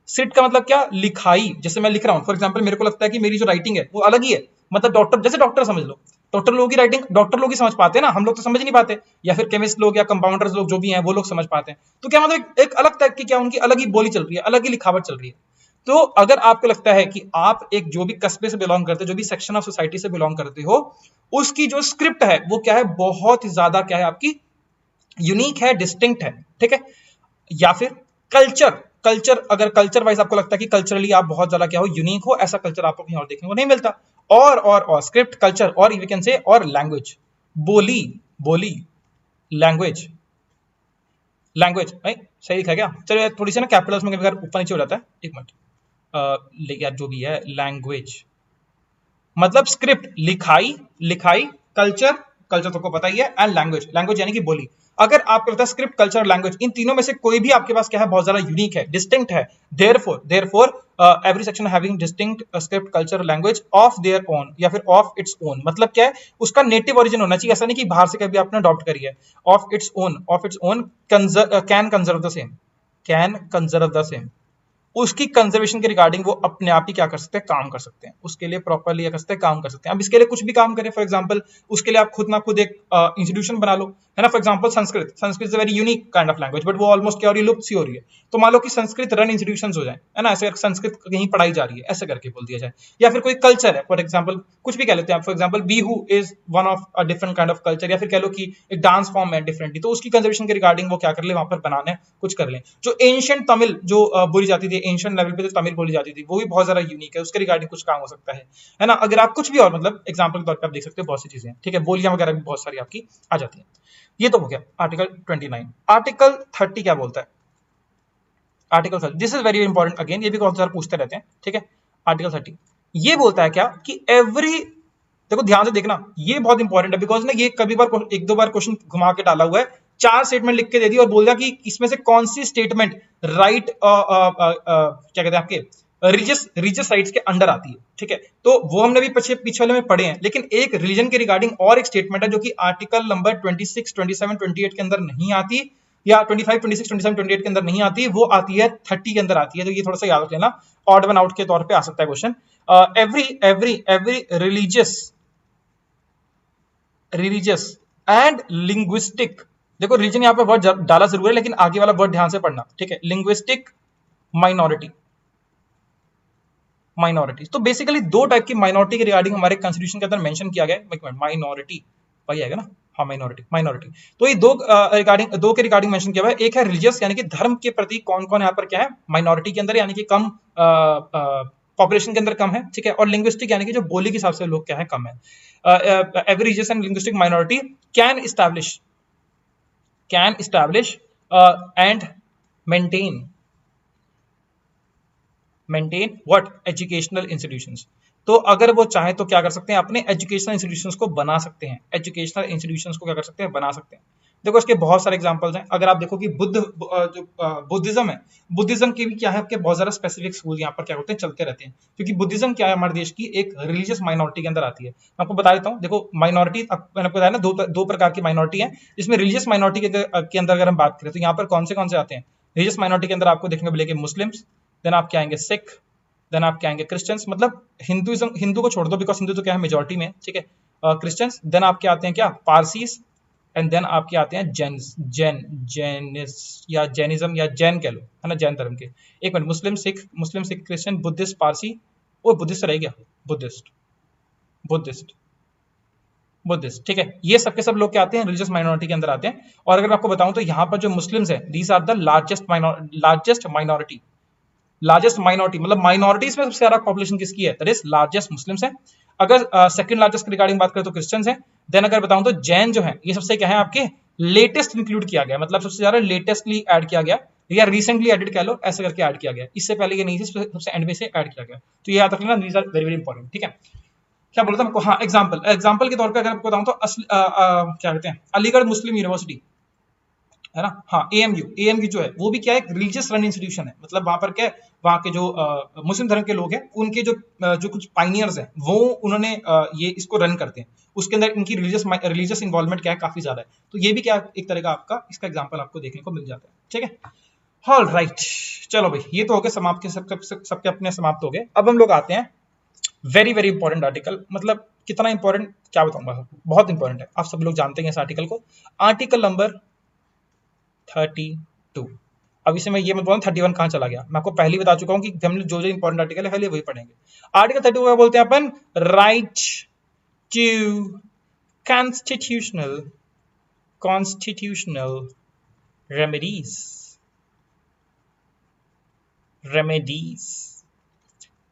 स्क्रिप्ट का मतलब क्या, लिखाई। जैसे मैं लिख रहा हूं, फॉर एग्जांपल मेरे को लगता है कि मेरी जो राइटिंग है वो अलग ही है, मतलब डॉक्टर, जैसे डॉक्टर समझ लो, डॉक्टर लोगों की राइटिंग डॉक्टर लोग ही समझ पाते हैं ना, हम लोग तो समझ नहीं पाते, या फिर केमिस्ट लोग या कंपाउंडर्स लोग जो भी हैं वो लोग समझ पाते हैं। तो क्या मतलब एक अलग टाइप की, क्या उनकी अलग ही बोली चल रही है, अलग ही लिखावट चल रही है। तो अगर आपको लगता है कि आप एक जो भी कस्बे से बिलोंग करते हो, जो भी सेक्शन ऑफ सोसाइटी से बिलोंग करते हो, उसकी जो स्क्रिप्ट है वो क्या है, बहुत ही ज्यादा क्या है आपकी, यूनिक है, डिस्टिंक्ट है, ठीक है। या फिर कल्चर अगर कल्चर वाइज आपको लगता है कि कल्चरली आप बहुत ज्यादा क्या हो, यूनिक हो, ऐसा कल्चर आपको कहीं और देखने को नहीं मिलता। और स्क्रिप्ट, कल्चर, और वी कैन से और लैंग्वेज, बोली लैंग्वेज भाई सही लिखा क्या? चलो थोड़ी सी ना कैपिटल्स में अगर ऊपर नीचे हो जाता है, एक मिनट, यार जो भी है, लैंग्वेज मतलब स्क्रिप्ट, लिखाई, कल्चर तो को पता ही है, एंड लैंग्वेज यानी कि बोली। अगर आपको लगता है स्क्रिप्ट, कल्चर, लैंग्वेज, इन तीनों में से कोई भी आपके पास क्या है, बहुत ज्यादा यूनिक है, डिस्टिंक्ट है, therefore every section having distinct script, culture, language of their own, या फिर ऑफ इट्स ओन, मतलब क्या है, उसका नेटिव ओरिजिन होना चाहिए, ऐसा नहीं कि बाहर से कभी आपने अडॉप्ट करी है। Of its own can conserve the same, उसकी कंजर्वेशन के रिगार्डिंग वो अपने आप ही क्या कर सकते हैं, काम कर सकते हैं, उसके लिए प्रॉपरली कर सकते हैं, काम कर सकते हैं। अब इसके लिए कुछ भी काम करें, फॉर एग्जांपल उसके लिए आप खुद ना खुद एक इंस्टीट्यूशन बना लो, है ना। For example Sanskrit is a very unique kind of language, but वो ऑलमोस्ट क्या हो रही है, लुप्त सी हो रही है। तो मान लो कि संस्कृत रन इंस्टीट्यूशन हो जाए, है ना, ऐसे संस्कृत कहीं पढ़ाई जा रही है, ऐसे करके बोल दिया जाए। या फिर कोई कल्चर है, फॉर एग्जाम्पल कुछ भी कह लेते हैं, for example Bihu is one of a different kind of culture, या फिर कह लो कि एक डांस फॉर्म है डिफरेंटली, तो उसकी कंजर्वेशन के रिगार्डिंग वो क्या कर ले, वहां पर बनाने कुछ कर ले। जो एंशिएंट तमिल जो बोली जाती थी, एंशिएंट लेवल पे जो तमिल बोली जाती थी, वो भी बहुत ज्यादा यूनिक है, उसके रिगार्डिंग कुछ काम हो सकता है ना। अगर आप कुछ भी और मतलब एग्जाम्पल के तौर पर आप देख सकते हो, बहुत सी चीजें, ठीक है, बोलियां वगैरह भी बहुत सारी आपकी आ जाती है। ये तो हो गया आर्टिकल 29। आर्टिकल 30 क्या बोलता है, article 30, this is very important again, ये भी बहुत सारे पूछते रहते हैं, ठीक है। आर्टिकल 30 ये बोलता है क्या कि एवरी, देखो ध्यान से देखना, ये बहुत इंपॉर्टेंट है, बिकॉज ना ये कभी बार एक दो बार क्वेश्चन घुमा के डाला हुआ है, 4 स्टेटमेंट लिख के दे दी और बोल दिया कि इसमें से कौन सी स्टेटमेंट राइट क्या कहते हैं आपके रिलीजियस राइट्स के अंडर आती है, ठीक है। तो वो हमने भी पीछे वाले में पढ़े हैं, लेकिन एक रिलीजन के रिगार्डिंग और एक स्टेटमेंट है जो कि आर्टिकल नंबर 26, 27, 28 के अंदर नहीं आती, या 25, 26, 27, 28 के अंदर नहीं आती, वो आती है 30 के अंदर आती है। तो ये थोड़ा सा याद रख लेना, ऑड वन आउट के तौर पे आ सकता है question. Every religious and linguistic, देखो रीजन यहाँ पे वर्ड डाला जरूर है, लेकिन आगे वाला वर्ड ध्यान से पढ़ना, ठीक है। लिंग्विस्टिक माइनॉरिटी, तो बेसिकली दो टाइप की माइनॉरिटी के रिगार्डिंग हमारे कॉन्स्टिट्यूशन के अंदर मेंशन किया गया है। माइनॉरिटी वही आएगा ना, हाँ माइनॉरिटी। तो ये दो के रिगार्डिंग मेंशन किया हुआ है। एक है रिलीजियस, यानी कि धर्म के प्रति कौन कौन यहाँ पर क्या है माइनॉरिटी के अंदर, यानी कि कम पॉपुलेशन के अंदर कम है, ठीक है। और लिंग्विस्टिक यानी कि जो बोली के हिसाब से लोग क्या है, कम है। Every religious and linguistic minority can establish and maintain what educational institutions, तो अगर वो चाहे तो क्या कर सकते हैं, अपने एजुकेशनल इंस्टीट्यूशंस को बना सकते हैं, एजुकेशनल इंस्टीट्यूशंस को क्या कर सकते हैं, बना सकते हैं। देखो इसके बहुत सारे एग्जांपल्स हैं। अगर आप देखो कि बुद्धिज्म है, बुद्धिज्म के भी क्या है, आपके बहुत सारे स्पेसिफिक स्कूल यहाँ पर क्या होते हैं, चलते रहते हैं, क्योंकि बुद्धिज्म क्या है, हमारे देश की एक रिलीजियस माइनॉरिटी के अंदर आती है। मैं आपको बता देता हूँ, देखो माइनॉरिटी मैंने आपको बताया ना, दो प्रकार की माइनॉरिटी है, जिसमें रिलीजियस माइनॉरिटी के अंदर अगर हम बात करें तो यहाँ पर कौन से आते हैं, रिलीजियस माइनॉरिटी के अंदर आपको देखने को मिलेंगे मुस्लिम्स, देन आपके आएंगे सिख, देन आपके आएंगे क्रिश्चियंस, मतलब हिंदू को छोड़ दो बिकॉज हिंदू तो क्या है मेजोरिटी में, ठीक है, क्रिश्चियंस, देन आपके आते हैं क्या, पारसीज, एंड देन आपके आते हैं जैनिस या जैनिज्म या जैन कह लो, है ना, जैन धर्म के। एक मिनट, मुस्लिम सिख क्रिश्चियन बुद्धिस्ट पारसी, और बुद्धिस्ट रह गया, बुद्धिस्ट, ठीक है, ये सबके सब लोग क्या आते हैं, रिलीजियस माइनॉरिटी के अंदर आते हैं। और अगर मैं आपको बताऊं तो यहाँ पर जो मुस्लिम्स हैं, these are the largest minority, मतलब माइनॉरिटीज में सबसे ज्यादा पॉपुलेशन किसकी है, दैट इज लार्जेस्ट मुस्लिम्स है। अगर सेकंड लार्जेस्ट रिगार्डिंग बात करें तो क्रिश्चियंस हैं। देन अगर बताऊं तो जैन जो है, ये सबसे क्या है, आपके लेटेस्ट इंक्लूड किया गया, मतलब सबसे ज्यादा लेटेस्टली ऐड किया गया, या रिसेंटली एडेड कह लो, ऐसे करके ऐड किया गया, इससे पहले ये नहीं थी, सबसे एंड में से ऐड किया गया। तो ये याद रखना, these are very very important, ठीक है। क्या बोलता हूं, हाँ, एग्जाम्पल के तौर पे अगर आपको बताऊं तो क्या कहते हैं, अलीगढ़ मुस्लिम यूनिवर्सिटी, है ना, हाँ, एएमयू जो है वो भी क्या है, एक रिलीजियस रन इंस्टीट्यूशन है, मतलब वहां पर क्या है, वहां के जो मुस्लिम धर्म के लोग हैं, उनके जो कुछ पाइनियर्स हैं, वो उन्होंने ये इसको रन करते हैं, उसके अंदर इनकी रिलीजियस इन्वॉल्वमेंट क्या है, काफी ज्यादा है। तो ये भी क्या एक तरह का आपका इसका एग्जाम्पल आपको देखने को मिल जाता है, ठीक है। ऑल राइट, चलो भाई, ये तो हो गए समाप्त, सबके अपने समाप्त हो गए। अब हम लोग आते हैं वेरी वेरी इंपॉर्टेंट आर्टिकल, मतलब कितना इंपॉर्टेंट क्या बताऊंगा, बहुत इंपॉर्टेंट है, आप सब लोग जानते हैं इस आर्टिकल को, आर्टिकल नंबर 32। अब इसे मैं ये मत बोलूं 31 कहां चला गया, मैं आपको पहले बता चुका हूं कि हम जो इंपॉर्टेंट आर्टिकल है पहले वही पढ़ेंगे। आर्टिकल 32 क्या बोलते हैं अपन, राइट टू कॉन्स्टिट्यूशनल रेमेडीज।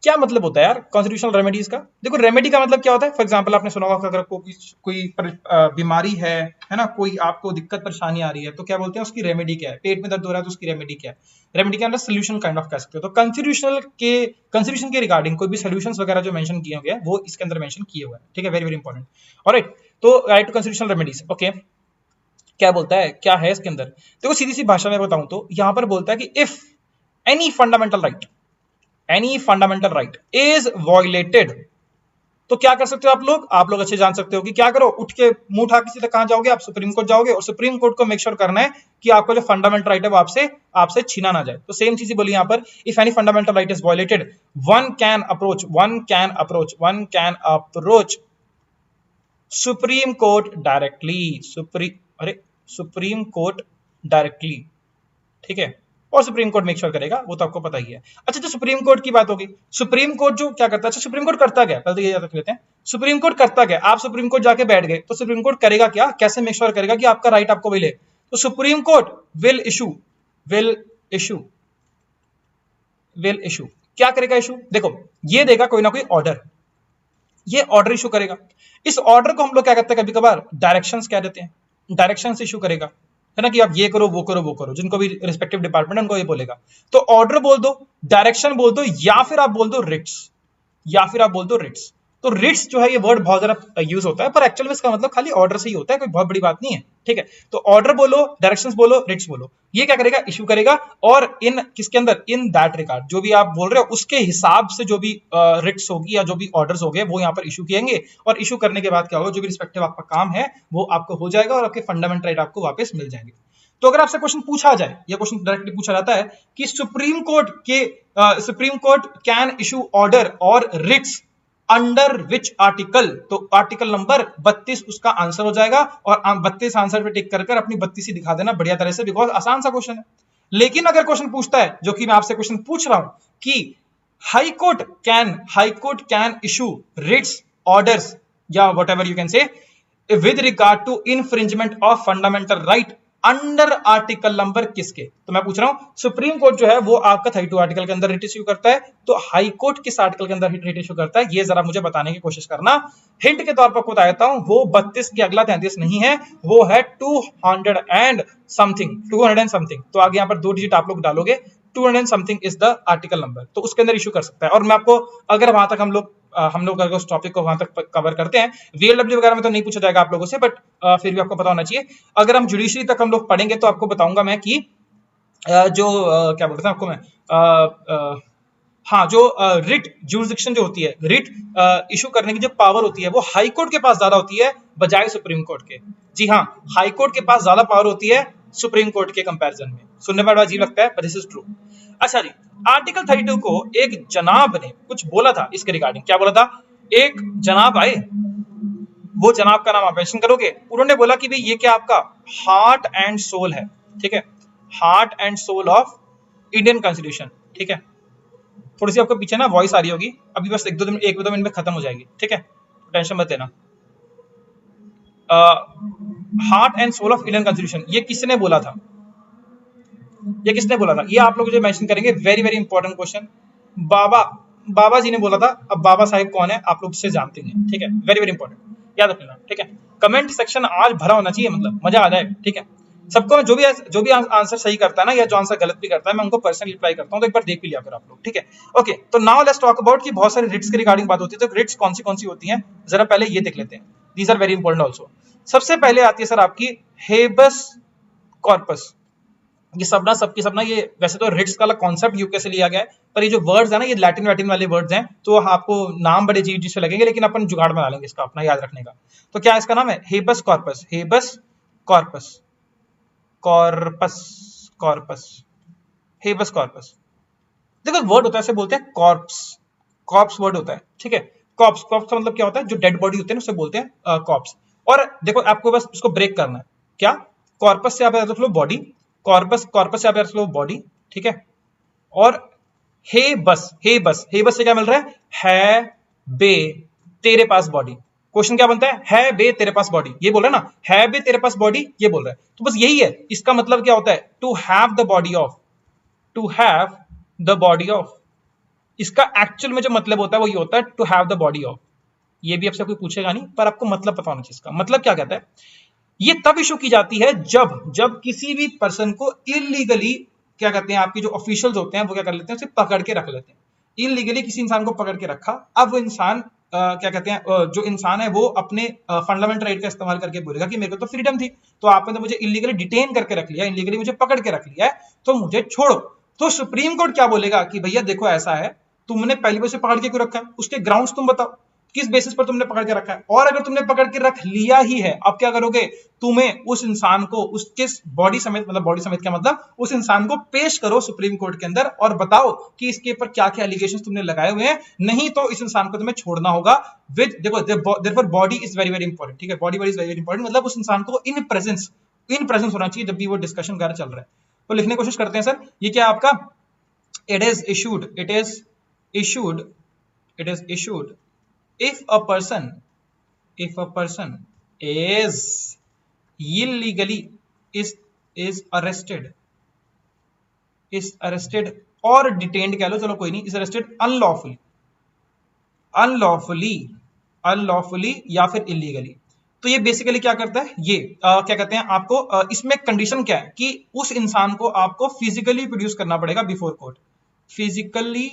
क्या मतलब होता है यार कॉन्स्टिट्यूशनल रेमेडीज का, देखो रेमेडी का मतलब क्या होता है, फॉर एग्जांपल आपने सुना होगा अगर कोई बीमारी है ना, कोई आपको दिक्कत परेशानी आ रही है, तो क्या बोलते हैं उसकी रेमेडी क्या है, पेट में दर्द हो रहा है तो उसकी रेमेडी क्या है, रेमेडी के अंदर सोल्यूशन काइंड ऑफ कह सकते हो। तो कॉन्स्टिट्यूशन के रिगार्डिंग कोई भी सोल्यूशंस वगैरह जो मेंशन किए हुए हैं वो इसके अंदर मेंशन किए हुए हैं, ठीक है, वेरी वेरी इंपॉर्टेंट। ऑलराइट, तो right to constitutional remedies, okay, क्या बोलता है, क्या है इसके अंदर, देखो सीधी सी भाषा में बताऊं तो यहां पर बोलता है कि if any fundamental right is violated, तो क्या कर सकते हो आप लोग अच्छे जान सकते हो कि क्या करो, उठ के मुंह उठा के सीधे कहां जाओगे, आप सुप्रीम कोर्ट जाओगे, और सुप्रीम कोर्ट को मेक श्योर करना है कि आपका जो फंडामेंटल राइट है वो आपसे छीना ना जाए। तो सेम चीज बोली यहां पर, if any fundamental right is violated, one can approach supreme court directly, ठीक है, और सुप्रीम कोर्ट मेक श्योर करेगा, वो तो आपको पता ही है। अच्छा, तो सुप्रीम कोर्ट की बात होगी, सुप्रीम कोर्ट जो क्या करता है, अच्छा सुप्रीम कोर्ट करता क्या, पहले तो ये याद रख लेते हैं, सुप्रीम कोर्ट करता क्या, आप सुप्रीम कोर्ट जाके बैठ गए तो सुप्रीम कोर्ट करेगा क्या, कैसे मेक श्योर करेगा कि आपका राइट आपको मिले, तो सुप्रीम कोर्ट विल इशू क्या करेगा, इशू, देखो ये देगा कोई ना कोई ऑर्डर, ये ऑर्डर इशू करेगा, इस ऑर्डर को हम लोग क्या करते हैं कभी कभार डायरेक्शंस कह देते हैं, डायरेक्शंस इशू करेगा, है ना, कि आप ये करो वो करो, जिनको भी रिस्पेक्टिव डिपार्टमेंट है उनको ये बोलेगा। तो ऑर्डर बोल दो, डायरेक्शन बोल दो, या फिर आप बोल दो रिट्स, तो रिट्स जो है ये वर्ड बहुत ज्यादा यूज होता है, पर एक्चुअल में इसका मतलब खाली ऑर्डर से ही होता है, कोई बहुत बड़ी बात नहीं है, ठीक है। तो ऑर्डर बोलो, डायरेक्शंस बोलो, रिट्स बोलो, ये क्या करेगा, इशू करेगा, और इन किसके अंदर, इन दैट रिगार्ड, जो भी आप बोल रहे हो उसके हिसाब से जो भी रिट्स होगी या जो भी ऑर्डर्स होंगे वो यहाँ पर इशू किएंगे, और इशू करने के बाद क्या होगा, जो भी रिस्पेक्टिव आपका काम है वो आपको हो जाएगा, और आपके फंडामेंटल राइट आपको वापस मिल जाएंगे। तो अगर आपसे क्वेश्चन पूछा जाए, या क्वेश्चन डायरेक्टली पूछा जाता है कि supreme court can issue order और रिट्स अंडर विच आर्टिकल, तो आर्टिकल नंबर 32 उसका आंसर हो जाएगा, और 32 आंसर पे टिक कर अपनी 32 ही दिखा देना बढ़िया तरह से, बिकॉज आसान सा क्वेश्चन है। लेकिन अगर क्वेश्चन पूछता है, जो कि मैं आपसे क्वेश्चन पूछ रहा हूं कि high court can issue writs orders या whatever you can say with regard to infringement of fundamental right under article number किसके, तो मैं पूछ रहा हूं सुप्रीम कोर्ट जो है वो आपका 32 आर्टिकल के अंदर रिट इश्यू करता है, तो हाई कोर्ट किस आर्टिकल के अंदर रिट इश्यू करता है, ये जरा मुझे बताने की कोशिश करना। हिंट के तौर पर बता देता हूं, वो 32 के अगला 33 नहीं है, वो है 200 एंड समथिंग, तो आगे यहां पर 2 डिजिट आप लोग डालोगे 200 something is the article number, तो उसके अंदर इशू कर सकता है। और मैं आपको अगर वहां तक हम लोग अगर उस टॉपिक को वहां तक कवर करते हैं, वीएलडब्ल्यू वगैरह में तो नहीं पूछा जाएगा आप लोगों से, बट फिर भी आपको पता होना चाहिए। अगर हम जुडिशरी तक हम लोग पढ़ेंगे तो आपको बताऊंगा मैं कि क्या बोलते हैं आपको मैं, हाँ, जो रिट जुरिसडिक्शन जो होती है, रिट इशू करने की जो पावर होती है वो हाई कोर्ट के पास ज्यादा होती है बजाय सुप्रीम कोर्ट के। जी हाँ, हाई कोर्ट के पास ज्यादा पावर होती है सुप्रीम कोर्ट के कंपैरिजन में। सुनने में बड़ा अजीब लगता है, बट दिस इज ट्रू। अच्छा जी, आर्टिकल 32 को एक जनाब ने कुछ बोला था इसके रिगार्डिंग। क्या बोला था? एक जनाब आए, वो जनाब का नाम आप मेंशन करोगे। उन्होंने बोला कि भाई ये क्या आपका हार्ट एंड सोल है, ठीक है, heart and soul of Indian constitution, ठीक है। थोड़ी सी आपको पीछे ना वॉइस आ रही होगी, अभी बस एक दो मिनट में खत्म हो जाएगी, ठीक है, टेंशन मत लेना। Heart and soul of Indian constitution, ये किसने बोला था? ये किसने बोला था? ये आप लोग जो मेंशन करेंगे, वेरी वेरी इंपॉर्टेंट क्वेश्चन। बाबा जी ने बोला था। अब बाबा साहिब कौन है आप लोग से जानते हैं, ठीक है, वेरी वेरी इंपॉर्टेंट, याद रखना, ठीक है। कमेंट सेक्शन आज भरा होना चाहिए, मतलब मजा आ जाए, ठीक है। सबको जो भी आंसर सही करता है ना, या जो आंसर गलत भी करता है, मैं उनको पर्सनली रिप्लाई करता हूं, तो एक बार देख भी लिया करो आप लोग, ठीक है। ओके, तो नाउ लेट्स टॉक अबाउट कि बहुत सारी रिट्स के रिगार्डिंग बात होती है, तो रिट्स कौन सी होती हैं, जरा पहले ये देख लेते हैं। These are very important also. सबसे पहले आती है सर आपकी हेबस कॉर्पस। ये सबकी ये वैसे तो रिट्स का कॉन्सेप्ट यूके से लिया गया है, पर ये जो वर्ड्स है ना, ये लैटिन वाले वर्ड्स हैं, तो आपको नाम बड़े अजीब से लगेंगे, लेकिन अपन जुगाड़ बना लेंगे इसका अपना याद रखने का। तो क्या इसका नाम है? Habeas corpus, habeas corpus, corpus, corpus, habeas corpus. देखो वर्ड होता है, ऐसे बोलते हैं कॉर्प्स, कॉर्प्स वर्ड होता है, ठीक है। कॉर्प्स का मतलब क्या होता है? जो डेड बॉडी होते हैं उसे बोलते हैं कॉर्प्स। और देखो आपको बस इसको ब्रेक करना है। क्या? कॉर्पस से आप याद रख लो बॉडी, कॉर्पस से आप याद रख लो बॉडी, ठीक है। और हेबस से क्या मिल रहा है बे तेरे पास बॉडी। क्वेश्चन क्या बनता है बे तेरे पास बॉडी, ये बोल रहा है ना, है बे तेरे पास बॉडी, ये बोल रहा है। तो बस यही है, इसका मतलब क्या होता है? To have the body of, to have the body of. इसका एक्चुअल में जो मतलब होता है वो ये होता है to have the body of. ये भी आपसे कोई पूछेगा नहीं, पर आपको मतलब पता होना चाहिए इसका मतलब क्या कहता है। ये तब इशू की जाती है जब किसी भी पर्सन को इलीगली, क्या कहते हैं, आपके जो ऑफिशियल्स होते हैं वो क्या कर लेते हैं, उसे पकड़ के रख लेते हैं। इलीगली किसी इंसान को पकड़ के रखा, अब वो इंसान क्या कहते हैं, जो इंसान है वो अपने फंडामेंटल राइट का इस्तेमाल करके बोलेगा कि मेरे को तो फ्रीडम थी, तो आपने तो मुझे इलीगली डिटेन करके रख लिया, इलीगली मुझे पकड़ के रख लिया है, तो मुझे छोड़ो। तो सुप्रीम कोर्ट क्या बोलेगा कि भैया देखो ऐसा है, तुमने पहली बार से पकड़ के क्यों रखा है, उसके ग्राउंड्स तुम बताओ, किस बेसिस पर तुमने पकड़ के रखा है। और अगर तुमने पकड़ के रख लिया ही है, अब क्या करोगे? तुम्हें उस इंसान को उसके बॉडी समेत, मतलब बॉडी समेत क्या मतलब, उस इंसान को पेश करो सुप्रीम कोर्ट के अंदर और बताओ कि इसके ऊपर क्या क्या एलिगेशंस तुमने लगाए हुए हैं, नहीं तो इस इंसान को तुम्हें छोड़ना होगा। विद देखो therefore body is very very important, ठीक है, बॉडी इज वेरी इंपॉर्टेंट, मतलब उस इंसान को इन प्रेजेंस होना चाहिए जब भी वो डिस्कशन वगैरह चल रहा है। तो लिखने की कोशिश करते हैं सर, ये क्या आपका, it is issued if a person is illegally is arrested or detained, कह लो, चलो कोई नहीं, is arrested unlawfully या फिर illegally। तो ये बेसिकली क्या करता है, ये क्या कहते हैं आपको, इसमें कंडीशन क्या है कि उस इंसान को आपको फिजिकली प्रोड्यूस करना पड़ेगा बिफोर कोर्ट। फिजिकली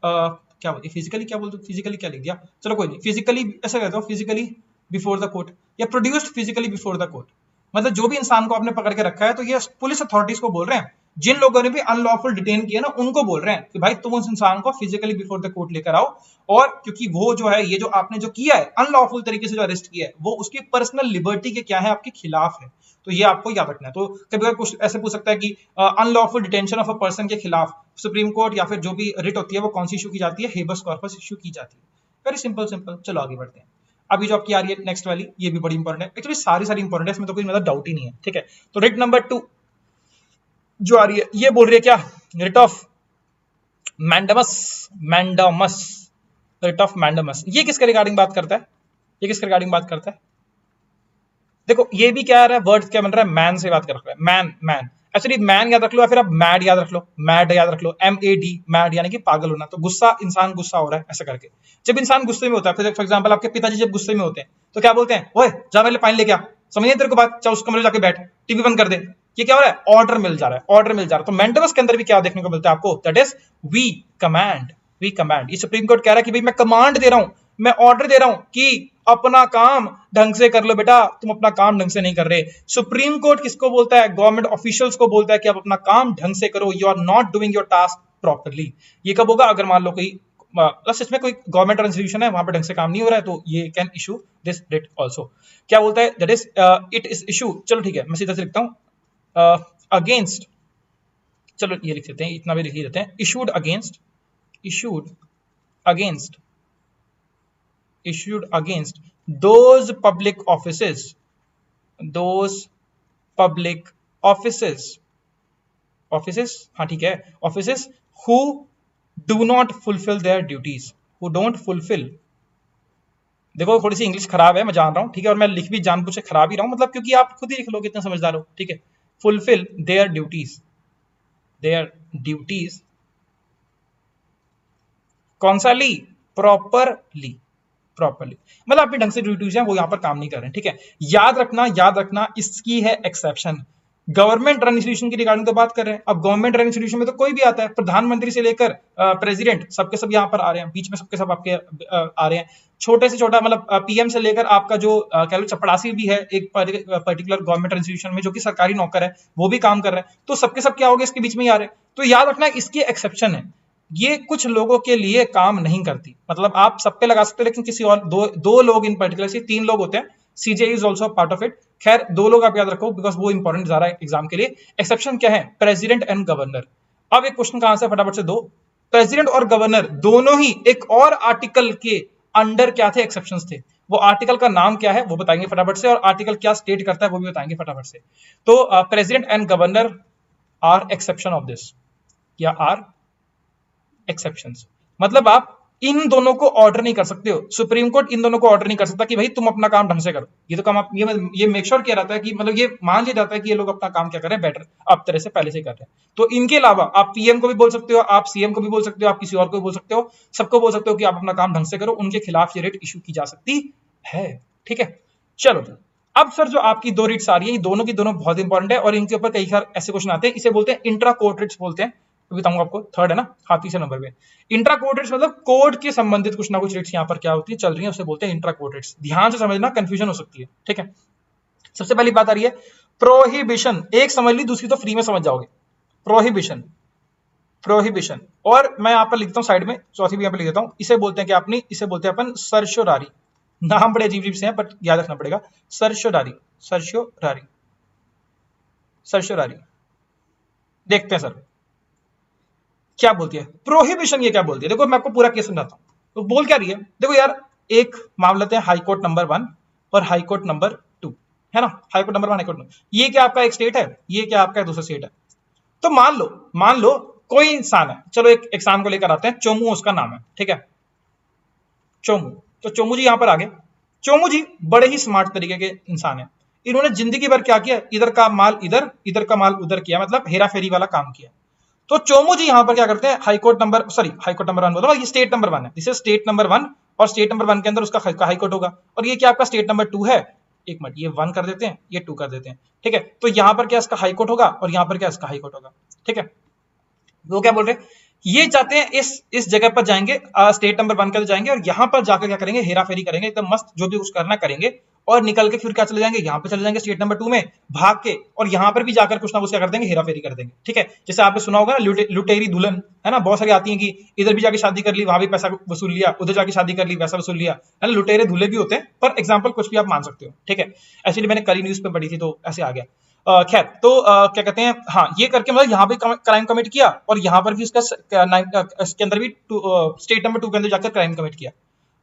क्या बोलते, फिजिकली क्या बोलते, फिजिकली क्या लिख दिया, चलो कोई नहीं, फिजिकली ऐसा कहता हूँ, फिजिकली बिफोर द कोर्ट या produced physically before the court. मतलब जो भी इंसान को आपने पकड़ के रखा है, तो ये पुलिस अथॉरिटीज को बोल रहे हैं, जिन लोगों ने भी अनलॉफुल डिटेन किया ना, उनको बोल रहे हैं कि भाई तुम उस इंसान को फिजिकली बिफोर द कोर्ट लेकर आओ। और क्योंकि वो जो है, ये जो आपने जो किया है अनलॉफुल तरीके से जो अरेस्ट किया है, वो उसकी पर्सनल लिबर्टी के क्या है, आपके खिलाफ है। तो ये आपको याद रखना है। तो कभी कभी कुछ ऐसे पूछ सकता है कि unlawful detention of a person के खिलाफ सुप्रीम कोर्ट या फिर जो भी रिट होती है वो कौन सी इशू की जाती है, हेबस कॉर्पस इशू की जाती है। Very simple. चलो आगे बढ़ते हैं। अभी जो आपकी आ रही है नेक्स्ट वाली, ये भी बड़ी इंपॉर्टेंट है, एक्चुअली सारी इंपॉर्टेंट है, इसमें तो कोई मतलब डाउट ही नहीं है, ठीक है। तो रिट नंबर 2 जो आ रही है, ये बोल रही है क्या, writ of mandamus, writ of mandamus. ये किसके रिगार्डिंग बात करता है, देखो ये भी क्या आ रहा है, वर्ड क्या बन रहा है, मैन से बात कर रहा है, मैन एक्चुअली मैन याद रख लो, या फिर आप मैड याद रख लो, MAD, मैड यानी कि पागल होना। तो गुस्सा, इंसान गुस्सा हो रहा है ऐसा करके। जब इंसान गुस्से में होता है, फॉर एग्जांपल आपके पिताजी जब गुस्से में होते हैं तो क्या बोलते हैं, ओए जा मेरे लिए पानी लेके आ, समझिए तेरे को बात, चाहे उस कमरे में जाके बैठ, टीवी बंद कर दे, ये क्या हो रहा है, ऑर्डर मिल जा रहा है, ऑर्डर मिल जा रहा है। तो मैंडेबस के अंदर भी क्या देखने को मिलता है आपको, that is we command, we command. ये सुप्रीम कोर्ट कह रहा है कि भाई मैं कमांड दे रहा हूं, मैं ऑर्डर दे रहा हूं कि अपना काम ढंग से कर लो बेटा, तुम अपना काम ढंग से नहीं कर रहे। सुप्रीम कोर्ट किसको बोलता है, गवर्नमेंट ऑफिशियल्स को बोलता है कि आप अपना काम ढंग से करो, you are not doing your task properly. ये कब होगा, अगर मान लो कोई इसमें कोई गवर्नमेंट इंस्टीट्यूशन है, वहां पर ढंग से काम नहीं हो रहा है, तो ये can issue this writ also. क्या बोलता है, that is it is issue, चलो ठीक है मैं सीधा से लिखता हूं, अगेंस्ट, चलो ये लिख देते हैं, इतना भी लिख ही देते हैं, issued against, issued against, issued against those public offices, those public offices, offices, हाँ ठीक है, offices who do not fulfill their duties, who don't fulfill, देखो थोड़ी सी इंग्लिश खराब है मैं जान रहा हूं, ठीक है, और मैं लिख भी जानबूझ से खराब ही रहा हूं, मतलब क्योंकि आप खुद ही लिख लोगे, इतना समझदार हो, ठीक है, fulfill their duties, their duties कौन सा ली, प्रॉपरली, प्रॉपरली, मतलब अपनी ढंग से ड्यूटीज हैं वो यहां पर काम नहीं कर रहे हैं, ठीक है। याद रखना, याद रखना, इसकी है एक्सेप्शन। गवर्नमेंट रन इंस्टीट्यूशन की रिगार्डिंग तो बात कर रहे हैं, अब गवर्नमेंट रन इंस्टीट्यूशन में तो कोई भी आता है, प्रधानमंत्री से लेकर प्रेसिडेंट, सबके सब यहाँ पर आ रहे हैं, बीच में सबके सब आपके आ रहे हैं, छोटे से छोटा मतलब पीएम से लेकर आपका जो कह लो चपड़ासी भी है एक पर्टिकुलर गवर्नमेंट इंस्टीट्यूशन में जो कि सरकारी नौकर है, वो भी काम कर रहे हैं, तो सबके सब क्या हो गए, इसके बीच में ही आ रहे हैं। तो याद रखना इसकी एक्सेप्शन है, ये कुछ लोगों के लिए काम नहीं करती, मतलब आप सब पे लगा सकते हो लेकिन किसी और दो लोग इन पर्टिकुलर से, 3 लोग होते हैं, CJ is also part of it, खैर 2 लोग आप याद रखो बिकॉज वो इंपॉर्टेंट जा रहा है एग्जाम के लिए। एक्सेप्शन क्या है, प्रेसिडेंट एंड गवर्नर। अब एक क्वेश्चन का आंसर फटाफट से दो, प्रेसिडेंट और गवर्नर दोनों ही एक और आर्टिकल के अंडर क्या थे, एक्सेप्शंस थे, वो आर्टिकल का नाम क्या है वो बताएंगे फटाफट से, और आर्टिकल क्या स्टेट करता है वो भी बताएंगे फटाफट से। तो president and governor are exception of this, या आर एक्सेप्शंस, मतलब आप इन दोनों को ऑर्डर नहीं कर सकते हो, सुप्रीम कोर्ट इन दोनों को ऑर्डर नहीं कर सकता कि भाई तुम अपना काम ढंग से करो, ये तो काम आप ये मेक श्योर किया रहता है कि मतलब ये मान लिया जाता है कि ये लोग अपना काम क्या कर रहे हैं, बेटर आप तरह से पहले से कर रहे हैं। तो इनके अलावा आप पीएम को भी बोल सकते हो, आप सीएम को भी बोल सकते हो, आप किसी और को भी बोल सकते हो, सबको बोल सकते हो कि आप अपना काम ढंग से करो, उनके खिलाफ ये रिट इशू की जा सकती है, ठीक है। चलो अब सर जो आपकी 2 रिट्स आ रही है, ये दोनों की दोनों बहुत इंपॉर्टेंट है और इनके ऊपर कई सारे ऐसे क्वेश्चन आते हैं, इसे बोलते हैं इंट्रा कोर्ट रिट्स बोलते हैं, बताऊंगा आपको, थर्ड है ना, हाँ 3 नंबर पे इंट्रा कोर्ट रिट्स, मतलब कोर्ट के संबंधित कुछ ना कुछ रिट्स यहाँ पर क्या होती है, चल रही है, उसे बोलते हैं इंट्रा कोर्ट रिट्स। ध्यान से समझना, कंफ्यूजन हो सकती है, ठीक है। सबसे पहली बात आ रही है प्रोहिबिशन, एक समझ ली, दूसरी तो फ्री में समझ जाओगे, प्रोहिबिशन, प्रोहिबिशन, और मैं यहाँ पर लिखता हूँ साइड में, चौथी भी यहाँ पर लिख देता हूँ, इसे बोलते हैं क्या अपनी, इसे बोलते हैं अपन सर्शोरारी, नाम बड़े अजीब अजीब से हैं बट याद रखना पड़ेगा, सर्शोरारी, सर्शोरारी, सर्शोरारी। देखते हैं सर क्या बोलती है प्रोहिबिशन, ये क्या बोलती है, देखो मैं आपको पूरा केस समझाता हूं। तो बोल क्या रही है, देखो यार एक मामला है हाई कोर्ट नंबर 1 और हाई कोर्ट नंबर 2, है ना, high court number 1 high court number, ये क्या आपका एक स्टेट है, ये क्या आपका दूसरा स्टेट है। तो मान लो कोई इंसान है, चलो एक एग्जाम को लेकर आते हैं, चोमू उसका नाम है, ठीक है, चोमू। तो चोमू जी यहां पर आ गए, चोमू जी बड़े ही स्मार्ट तरीके के इंसान है, इन्होंने जिंदगी भर क्या किया, इधर का माल इधर, इधर का माल उधर किया, मतलब हेरा फेरी वाला काम किया। तो चोमू जी यहां पर क्या करते हैं, हाईकोर्ट नंबर 1 बोलो, ये स्टेट नंबर 1 है, दिस इज स्टेट नंबर 1, और स्टेट नंबर 1 के अंदर उसका हाईकोर्ट होगा, और ये क्या आपका स्टेट नंबर 2 है, एक मिनट ये 1 कर देते हैं, ये 2 कर देते हैं, ठीक है। तो यहां पर क्या इसका हाईकोर्ट होगा और यहां पर क्या इसका हाईकोर्ट होगा, ठीक है। वो क्या बोल रहे हैं, ये चाहते हैं इस जगह पर जाएंगे, स्टेट नंबर 1 के जाएंगे और यहां पर जाकर क्या करेंगे, हेरा फेरी करेंगे, एकदम मस्त जो भी कुछ करना करेंगे, और निकल के फिर क्या चले जाएंगे, यहाँ पे चले जाएंगे स्टेट नंबर 2 में भाग के, और यहाँ पर भी जाकर कुछ ना कुछ क्या कर देंगे, हेरा फेरी कर देंगे, ठीक है। जैसे आपने सुना होगा ना लुटेरी दुल्हन, है ना, बहुत सारी आती हैं कि इधर भी जाके शादी कर ली, वहां भी पैसा वसूल लिया, उधर जाके शादी कर ली, पैसा वसूल लिया, है ना, लुटेरे दूल्हे भी होते हैं, पर एग्जाम्पल कुछ भी आप मान सकते हो, ठीक है। एक्चुअली मैंने कल न्यूज पे पढ़ी थी तो ऐसे आ गया, खैर तो क्या कहते हैं, हाँ ये करके मतलब यहाँ पे क्राइम कमिट किया, और यहाँ पर भी इसके अंदर भी स्टेट नंबर 2 के अंदर जाकर क्राइम कमिट किया।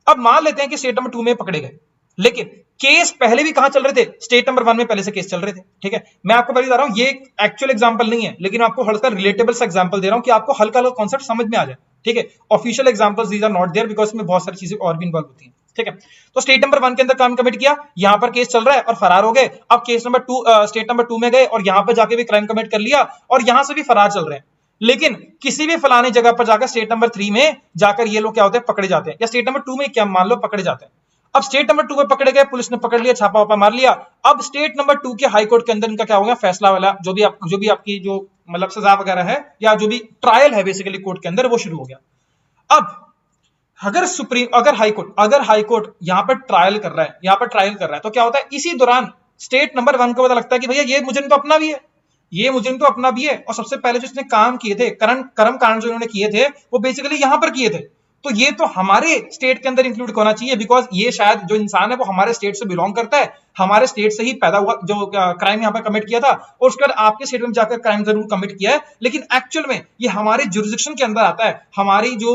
अब मान लेते हैं कि स्टेट नंबर 2 में पकड़े गए, लेकिन केस पहले भी कहां चल रहे थे, स्टेट नंबर 1 में पहले से केस चल रहे थे, ठीक है। मैं आपको पहले बता रहा हूं, ये एक्चुअल एग्जांपल नहीं है, लेकिन आपको हल्का रिलेटेबल सा एग्जांपल दे रहा हूं कि आपको हल्का हल्का कॉन्सेप्ट समझ में आ जाए, ठीक है। Official examples these are not there because इसमें बहुत सारी चीजें और भी इन्वॉल्व होती हैं, ठीक है। तो स्टेट नंबर 1 के अंदर क्राइम कमिट किया, यहां पर केस चल रहा है और फरार हो गए। अब केस नंबर 2 स्टेट नंबर 2 में गए और यहां पर जाके भी क्राइम कमिट कर लिया, और यहां से भी फरार चल रहे हैं, लेकिन किसी भी फलाने जगह पर जाकर स्टेट नंबर 3 में जाकर ये लोग क्या होते हैं, पकड़े जाते हैं, या स्टेट नंबर 2 में क्या मान लो पकड़े जाते हैं। अब स्टेट नंबर 2 में पकड़े गए, पुलिस ने पकड़ लिया, छापा वापा मार लिया। अब स्टेट नंबर 2 के हाई कोर्ट के अंदर इनका क्या हो गया, फैसला वाला जो भी आपकी जो मतलब सजा वगैरह है या जो भी ट्रायल है बेसिकली कोर्ट के अंदर, वो शुरू हो गया। अब अगर हाई कोर्ट यहाँ पर ट्रायल कर रहा है तो क्या होता है, इसी दौरान स्टेट नंबर 1 को पता लगता है कि भैया ये मुजरिम तो अपना भी है, और सबसे पहले जो इसने काम किए थे, कर्म कांड जो इन्होंने किए थे, वो बेसिकली यहां पर किए थे, तो ये तो हमारे स्टेट के अंदर इंक्लूड होना चाहिए, बिकॉज ये शायद जो इंसान है वो हमारे स्टेट से बिलोंग करता है, हमारे स्टेट से ही पैदा हुआ, जो क्राइम यहाँ पर कमिट किया था, और उसके बाद आपके स्टेट में जाकर क्राइम जरूर कमिट किया है, लेकिन एक्चुअल में ये हमारे जुरिस्डिक्शन के अंदर आता है, हमारी जो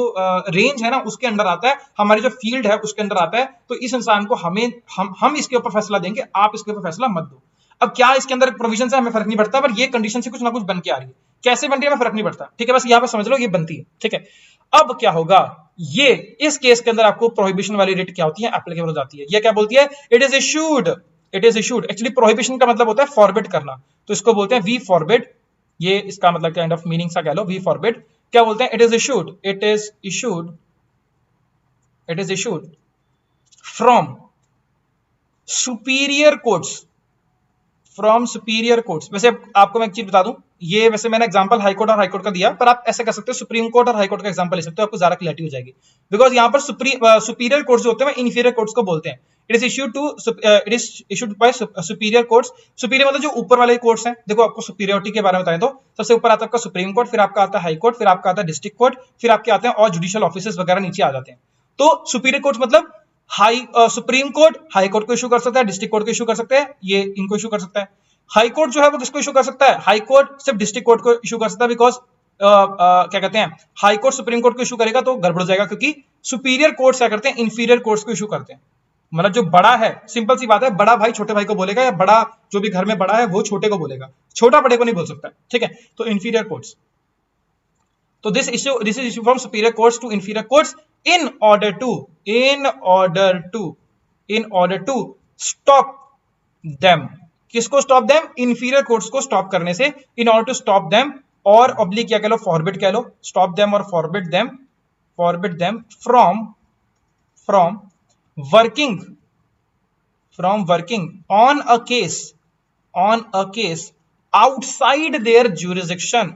रेंज है ना उसके अंदर आता है, हमारी जो फील्ड है उसके अंदर आता है, तो इस इंसान को हम इसके ऊपर फैसला देंगे, आप इसके ऊपर फैसला मत दो। अब क्या इसके अंदर प्रोविजन है, हमें फर्क नहीं पड़ता, पर ये कंडीशन से कुछ ना कुछ बन के आ रही है, कैसे बन रही है हमें फर्क नहीं पड़ता, ठीक है, बस यहाँ पे समझ लो ये बनती है, ठीक है। अब क्या होगा, ये इस केस के अंदर आपको प्रोहिबिशन वाली रिट क्या होती है, एप्लीकेबल हो जाती है। ये क्या बोलती है, it is issued. Actually prohibition का मतलब होता है फॉरबिड करना, तो इसको बोलते हैं वी फॉरबिड, ये इसका मतलब काइंड ऑफ मीनिंग सा कह लो, वी फॉरबिड। क्या बोलते हैं, it is issued from superior courts. वैसे आपको मैं एक चीज बता दूं, ये वैसे मैंने एग्जांपल हाई कोर्ट और हाई कोर्ट का दिया, पर आप ऐसे कर सकते हो सुप्रीम कोर्ट और हाई कोर्ट का एग्जांपल ले सकते हो, आपको ज्यादा क्लैरिटी हो जाएगी, बिकॉज यहाँ पर सुपीरियर कोर्ट्स जो होते हैं इंफीरियर कोर्ट्स को बोलते हैं। It is issued by superior courts. Superior मतलब जो ऊपर वाले कोर्ट्स हैं, देखो आपको सुपीरियरिटी के बारे में बताएं तो सबसे ऊपर आता है आपका सुप्रीम कोर्ट, फिर आपका आता है हाई कोर्ट, फिर आपका आता है डिस्ट्रिक्ट कोर्ट, फिर आपके आते हैं और जुडिशियल ऑफिसर्स वगैरह नीचे आ जाते हैं। तो सुपीरियर कोर्ट्स मतलब सुप्रीम कोर्ट हाई कोर्ट को इशू कर सकता है, डिस्ट्रिक्ट कोर्ट को इशू कर सकते हैं, ये इनको इशू कर सकता है। हाई कोर्ट जो है वो किसको इशू कर सकता है, हाई कोर्ट सिर्फ डिस्ट्रिक्ट कोर्ट को इशू कर सकता है, बिकॉज क्या कहते हैं, हाई कोर्ट सुप्रीम कोर्ट को इशू करेगा तो गड़बड़ हो जाएगा, क्योंकि सुपीरियर कोर्ट्स क्या करते हैं, इंफीरियर कोर्ट्स को इशू करते हैं। मतलब जो बड़ा है, सिंपल सी बात है, बड़ा भाई छोटे भाई को बोलेगा, या बड़ा जो भी घर में बड़ा है वो छोटे को बोलेगा, छोटा बड़े को नहीं बोल सकता, ठीक है। तो इंफीरियर कोर्ट्स, तो this is issue from superior courts to inferior courts in order to stop them। किसको स्टॉप देम, इंफीरियर कोर्ट्स को स्टॉप करने से, in order to stop them, और ऑब्लिक क्या कह लो, फॉरबिड कह लो, स्टॉप देम और forbid them from working on a case outside their jurisdiction,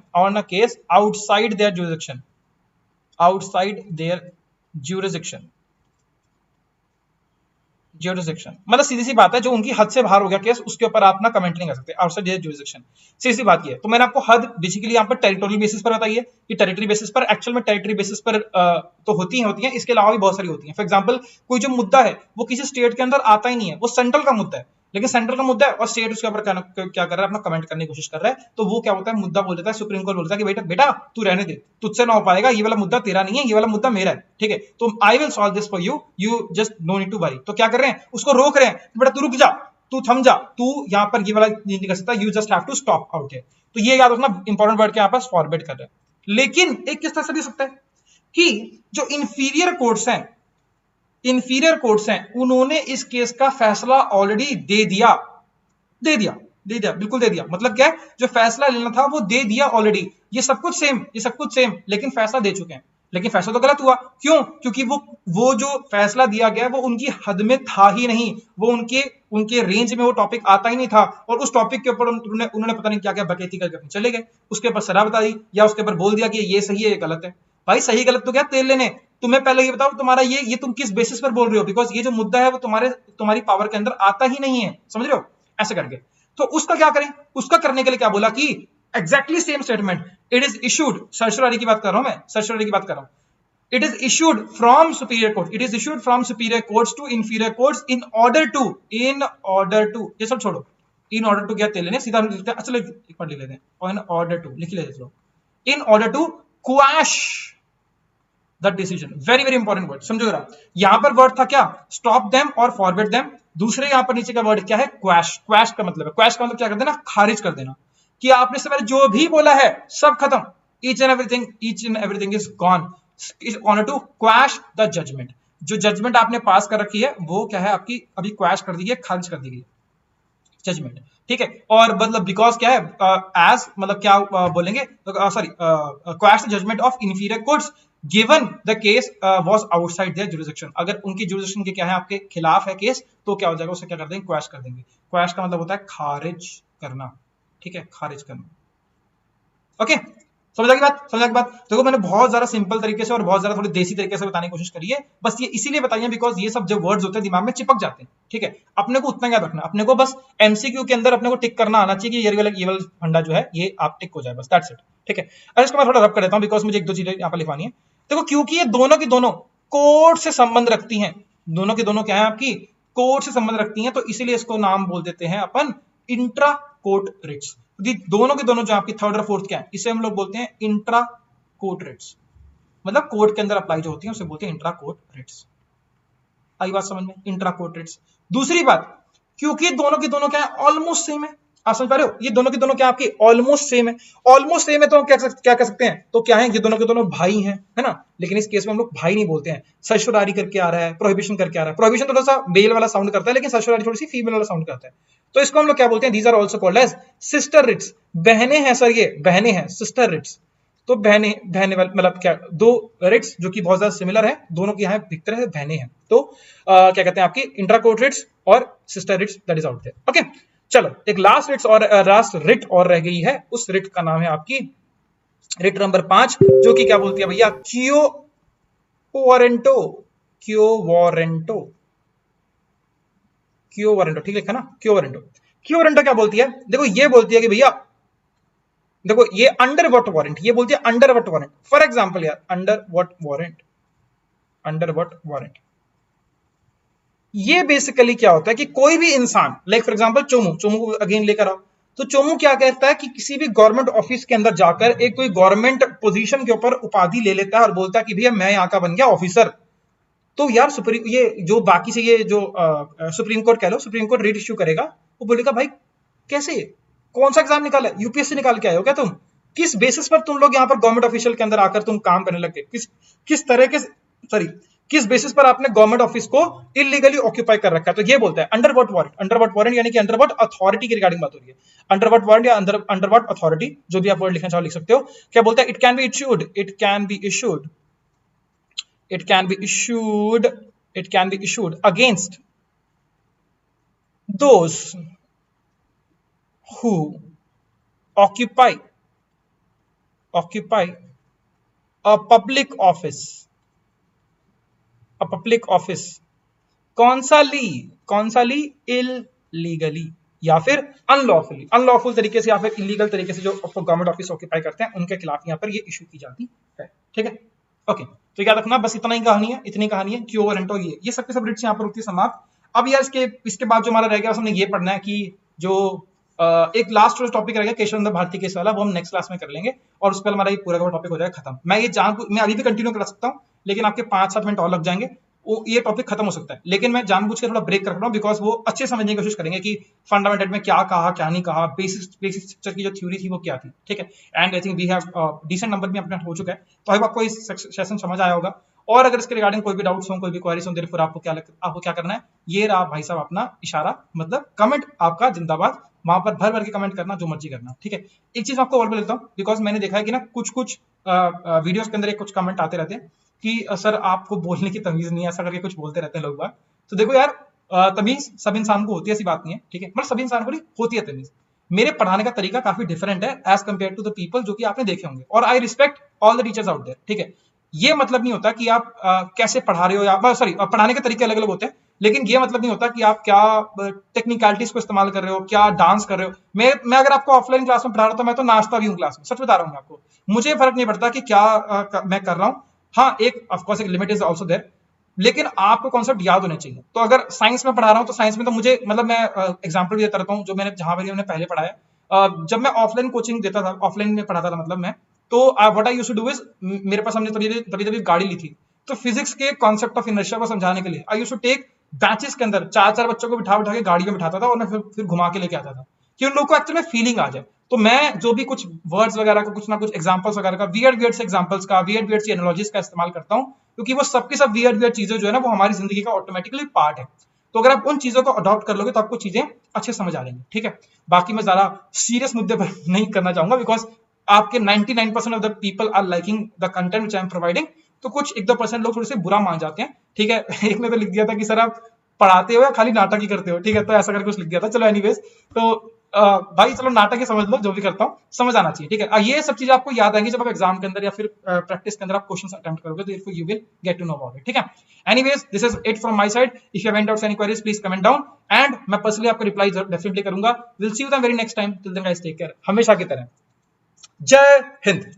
मतलब सीधी सी बात है, जो उनकी हद से बाहर हो गया केस, उसके ऊपर आप ना कमेंट नहीं कर सकते, आउटसाइड देयर जुरिसडिक्शन। सीधी सी बात ये है। तो मैंने आपको हद बेसिकली यहाँ पर टेरिटोरियल बेसिस पर बताई है, कि टेरिटरी बेसिस पर, एक्चुअल में टेरिटरी बेसिस पर तो होती हैं, इसके अलावा भी बहुत सारी होती हैं। फॉर एग्जांपल कोई जो मुद्दा है वो किसी स्टेट के अंदर आता ही नहीं है, वो सेंट्रल का मुद्दा है, लेकिन सेंट्रल का मुद्दा है और स्टेट उसके ऊपर क्या कर रहा है, अपना कमेंट करने की कोशिश कर रहा है, तो वो क्या होता है, मुद्दा बोल देता है, सुप्रीम कोर्ट बोलता है कि बेटा तू रहने दे, तुझसे ना हो पाएगा, ये वाला मुद्दा तेरा नहीं है, ये वाला मुद्दा मेरा है, ठीक है, तो I will solve this for you just no need to worry. तो क्या कर रहे हैं, उसको रोक रहे हैं, बेटा तू रुक जा, तू थम जा, तू यहाँ पर ये वाला नहीं कर सकता, you just have to stop out है। तो ये याद रखना, इंपॉर्टेंट वर्ड के यहाँ पर फॉरबिड कर रहे हैं। लेकिन एक किस तरह से भी सकता है कि जो इंफीरियर कोर्ट्स हैं उन्होंने इस केस का फैसला ऑलरेडी दे दिया, बिल्कुल दे दिया। मतलब क्या है, जो फैसला लेना था वो दे दिया ऑलरेडी, ये सब कुछ सेम, लेकिन फैसला दे चुके हैं, लेकिन फैसला तो गलत हुआ। क्यों? क्योंकि वो जो फैसला दिया गया वो उनकी हद में था ही नहीं, वो उनके रेंज में वो टॉपिक आता ही नहीं था, और उस टॉपिक के ऊपर उन्होंने पता नहीं क्या क्या बकैती करके चले गए, उसके ऊपर सजा बता दी, या उसके ऊपर बोल दिया कि ये सही है ये गलत है। भाई सही गलत तो क्या तेल लेने, तुम्हें पहले ये बताओ तुम्हारा ये तुम किस बेसिस पर बोल रहे हो, बिकॉज ये जो मुद्दा है वो तुम्हारी पावर के अंदर आता ही नहीं है, समझ रहे हो, ऐसे करके। तो उसका क्या करें, उसका करने के लिए क्या बोला कि exactly same statement, it is issued, certiorari की बात कर रहा हूं, it is issued from superior courts to inferior courts in order to ये सब छोड़ो, in order to क्या तेल लेने, सीधा लिखते हैं, चलो एक बार लिख लेते हैं, in order to लिख लेते हैं, in order to quash the decision, very very important word, समझो जरा। यहां पर वर्ड था क्या, stop them और forbid them। दूसरे यहां पर नीचे का वर्ड क्या है, quash का मतलब है, quash का मतलब क्या कर देना, खारिज कर देना, कि आपने इससे पहले जो भी बोला है सब खत्म, each and everything is gone, is order to quash the judgment। जो जजमेंट आपने पास कर रखी है वो क्या है, आपकी अभी क्वैश कर दी गई, खारिज कर दी गई जजमेंट, ठीक है। और मतलब बिकॉज क्या है, एज मतलब क्या बोलेंगे, sorry, quash the judgement of inferior courts given the case was outside their jurisdiction, अगर उनकी जुरिसडिक्शन के क्या है, आपके खिलाफ है केस, तो क्या हो जाएगा, उसे क्या कर देंगे, क्वैश कर देंगे। क्वैश का मतलब होता है खारिज करना, ठीक है, खारिज करना। ओके, समझ आ गई बात, समझ आ गई बात। देखो मैंने बहुत ज्यादा सिंपल तरीके से और बहुत ज्यादा थोड़ी देसी तरीके से बताने की कोशिश करी है, बस ये इसीलिए बताइए बिकॉज ये सब जो वर्ड्स होते हैं दिमाग में चिपक जाते हैं, ठीक है। अपने को उतना याद रखना, अपने को बस एमसीक्यू के अंदर अपने को टिक करना आना चाहिए कि ये वाला फंडा जो है ये आप टिक हो जाए, बस दैट्स इट, ठीक है। अब इसको मैं थोड़ा रब कर देता हूं बिकॉज मुझे एक दो चीजें यहाँ पर लिखवानी है। देखो क्योंकि ये दोनों की दोनों कोर्ट से संबंध रखती हैं, दोनों की दोनों क्या है आपकी, कोर्ट से संबंध रखती हैं, तो इसीलिए इसको नाम बोल देते हैं अपन इंट्रा कोर्ट रिट्स। दोनों के दोनों जो आपकी थर्ड और फोर्थ क्या है, इसे हम लोग बोलते हैं इंट्रा कोर्ट रिट्स, मतलब कोर्ट के अंदर अप्लाई जो होती है उसे बोलते हैं इंट्रा कोर्ट रिट्स। आई बात समझ में, इंट्रा कोर्ट रिट्स। दूसरी बात, क्योंकि दोनों के दोनों क्या है, ऑलमोस्ट सेम है, आप समझ पा रहे हो, ये दोनों के दोनों क्या आपके ऑलमोस्ट सेम है, ऑलमोस्ट सेम है, तो हम क्या कह सकते हैं, तो क्या है, ये दोनों के दोनों भाई हैं, है ना। लेकिन इस केस में हम लोग भाई नहीं बोलते हैं, ससुरारी करके आ रहा है, प्रोहिबिशन करके आ रहा है, प्रोहिबिशन थोड़ा सा मेल वाला साउंड करता है, लेकिन ससुरारी थोड़ी सी फीमेल वाला साउंड करता है, तो इसको हम लोग क्या बोलते हैं, these are also called as sister writs. बहने हैं सर, ये बहने हैं, सिस्टर रिट्स, तो बहने बहने मतलब क्या, दो रिट्स जो कि बहुत ज्यादा सिमिलर है, दोनों की यहाँ एक तरह से बहने हैं, तो क्या कहते हैं आपकी इंट्रा कोर्ट रिट्स और sister writs, that is out there. Okay, चलो एक लास्ट रिट्स और लास्ट रिट और रह गई है, उस रिट का नाम है आपकी रिट नंबर 5, जो कि क्या बोलती है भैया, क्यो वारंटो, क्यो वारंटो, क्यो वारंटो, ठीक लिखा ना, क्यो वारंटो। क्यो वारंटो क्या बोलती है, देखो ये बोलती है कि भैया देखो ये अंडर व्हाट वारंट, ये बोलती है under what warrant. For example यार, under what warrant, under what warrant, ये बेसिकली क्या होता है कि कोई भी इंसान, लाइक फॉर एग्जांपल चोमू, चोमू को अगेन लेकर आओ, तो चोमू क्या कहता है कि किसी भी गवर्नमेंट ऑफिस के अंदर जाकर एक कोई गवर्नमेंट पोजीशन के ऊपर उपाधि ले लेता है और बोलता है कि भैया मैं यहां का बन गया ऑफिसर। तो यार सुप्रीम, ये जो बाकी से ये जो सुप्रीम कोर्ट कह लो, सुप्रीम कोर्ट रिट इश्यू करेगा, वो बोलेगा भाई कैसे, कौन सा एग्जाम निकाला, यूपीएससी निकाल के आए हो क्या तुम, किस बेसिस पर तुम लोग यहाँ पर गवर्नमेंट ऑफिशियल के अंदर आकर तुम काम करने लगे, किस तरह के, सॉरी किस बेसिस पर आपने गवर्नमेंट ऑफिस को इलीगली ऑक्यूपाई कर रखा है। तो ये बोलता है under what warrant, under what warrant यानी कि अंडर व्हाट अथॉरिटी की रिगार्डिंग बात हो रही है, अंडर व्हाट वारंट या अंडर व्हाट अथॉरिटी, जो भी आप वर्ड लिखना चाहो लिख सकते हो। क्या बोलता है, it can be issued, it can be issued, it can be issued, it can be issued against those who occupy a public office, a public office कौन सा ली illegally या फिर अनलॉफुली, अनलॉफुल तरीके से या फिर इलीगल तरीके से जो गवर्नमेंट ऑफिस ऑक्यूपाई करते हैं उनके खिलाफ यहाँ पर ये इशू की जाती है, ठीक है। ओके, तो याद रखना बस इतना ही कहानी है, इतनी कहानी है, क्यो वारंटो, ये सब के सब रिट्स यहाँ पर होती है समाप्त। अब यार इसके बाद जो हमारा रह गया हमने ये पढ़ना है कि जो एक लास्ट टॉपिक रहेगा केशवचंद्र भारती केस वाला, वो हम नेक्स्ट क्लास में कर लेंगे और उस पर हमारा ये पूरा का टॉपिक हो जाएगा खत्म। मैं अभी भी कंटिन्यू कर सकता हूँ, लेकिन आपके 5-7 मिनट और लग जाएंगे, वो ये टॉपिक खत्म हो सकता है, लेकिन मैं जानबूझ के थोड़ा ब्रेक कर रहा हूँ बिकॉज वो अच्छे समझने की कोशिश करेंगे कि फंडामेंटल में क्या कहा क्या नहीं कहा, बेसिक स्ट्रक्चर की जो थ्योरी थी वो क्या थी, ठीक है। And I think we have decent number भी अपने हो चुका है, तो आई आपको इस सेशन समझ आया होगा। और अगर इसके रिगार्डिंग कोई भी डाउट्स हो, कोई भी क्वेरीज हो, फिर आपको क्या करना है, ये रहा भाई साहब अपना इशारा, मतलब कमेंट आपका जिंदाबाद, वहां पर भर भर के कमेंट करना, जो मर्जी करना, ठीक है। एक चीज आपको और बोल देता हूँ, बिकॉज मैंने देखा है कि ना कुछ वीडियोस के अंदर कुछ कमेंट आते रहते हैं कि सर आपको बोलने की तमीज नहीं है, ऐसा करके कुछ बोलते रहते हैं लोग बात। तो देखो यार, तमीज सब इंसान को होती है, ऐसी बात नहीं है, ठीक है, मतलब सभी इंसान को नहीं होती है तमीज। मेरे पढ़ाने का तरीका काफी डिफरेंट है as compare to the people जो कि आपने देखे होंगे, और I respect all the teachers out there, ठीक है। ये मतलब नहीं होता कि आप कैसे पढ़ा रहे हो, या सॉरी पढ़ाने के तरीके अलग अलग होते हैं, लेकिन ये मतलब नहीं होता कि आप क्या टेक्निकलिटीज को इस्तेमाल कर रहे हो, क्या डांस कर रहे हो। मैं अगर आपको ऑफलाइन क्लास में पढ़ा रहा हूं तो मैं तो नाचता भी हूँ क्लास में, सच बता रहा हूँ मैं आपको, मुझे फर्क नहीं पड़ता कि क्या मैं कर रहा हूँ। हाँ, एक ऑफकोर्स एक लिमिट इज ऑल्सो देयर, लेकिन आपको कॉन्सेप्ट याद होने चाहिए। तो अगर साइंस में पढ़ा रहा हूँ तो साइंस में तो मुझे, मतलब मैं एग्जाम्पल भी देता रहता हूँ, जो मैंने जहां पर मैंने पहले पढ़ाया, जब मैं ऑफलाइन कोचिंग देता था, ऑफलाइन में पढ़ाता था मतलब मैं, तो what I used to do is, मेरे पास हमने तभी गाड़ी ली थी, तो फिजिक्स के कॉन्सेप्ट ऑफ इनर्शिया को समझाने के लिए I used to take batches के अंदर 4-4 बच्चों को बिठा के गाड़ी में बिठाता था और मैं फिर घुमा के लेके आता था कि उन लोगों को एक्चुअली में फीलिंग आ जाए। तो मैं जो भी कुछ वर्ड्स वगैरह का, कुछ ना कुछ एग्जांपल्स वगैरह का, वियर्ड से एग्जांपल्स का, वियर्ड सी एनालॉजीज का इस्तेमाल करता हूं, क्योंकि वो सबकी सब वियर्ड चीजें जो है ना, वो हमारी जिंदगी का ऑटोमेटिकली पार्ट है। तो अगर आप उन चीजों को अडॉप्ट कर लोगे तो आपको चीजें अच्छे समझ आ जाएंगी, ठीक है। बाकी मैं ज्यादा सीरियस मुद्दे पर नहीं करना चाहूंगा, बिकॉज आपके 99% of the people are liking the content which I am providing, तो कुछ 1-2% लोग थोड़े से बुरा मान जाते हैं, ठीक है। एक ने तो लिख दिया था कि सर आप पढ़ाते हो या खाली नाटक ही करते हो, ठीक है, तो ऐसा करके कुछ लिख दिया था। चलो एनीवेज, तो भाई चलो नाटक ही समझ लो, जो भी करता हूँ समझ आना चाहिए, ठीक है। ये सब चीजें आपको याद आएंगी जब आप एग्जाम के अंदर या फिर प्रैक्टिस के अंदर आप क्वेश्चंस अटेम्प्ट करोगे, तो you will get to know about it, ठीक है। Anyways, this is it from my side. If you have any doubts, any queries, please comment down and मैं पर्सनली आपको रिप्लाई डेफिनेटली करूंगा। Will see you the very next time. Till then guys, take care, हमेशा की तरह। जय हिंद।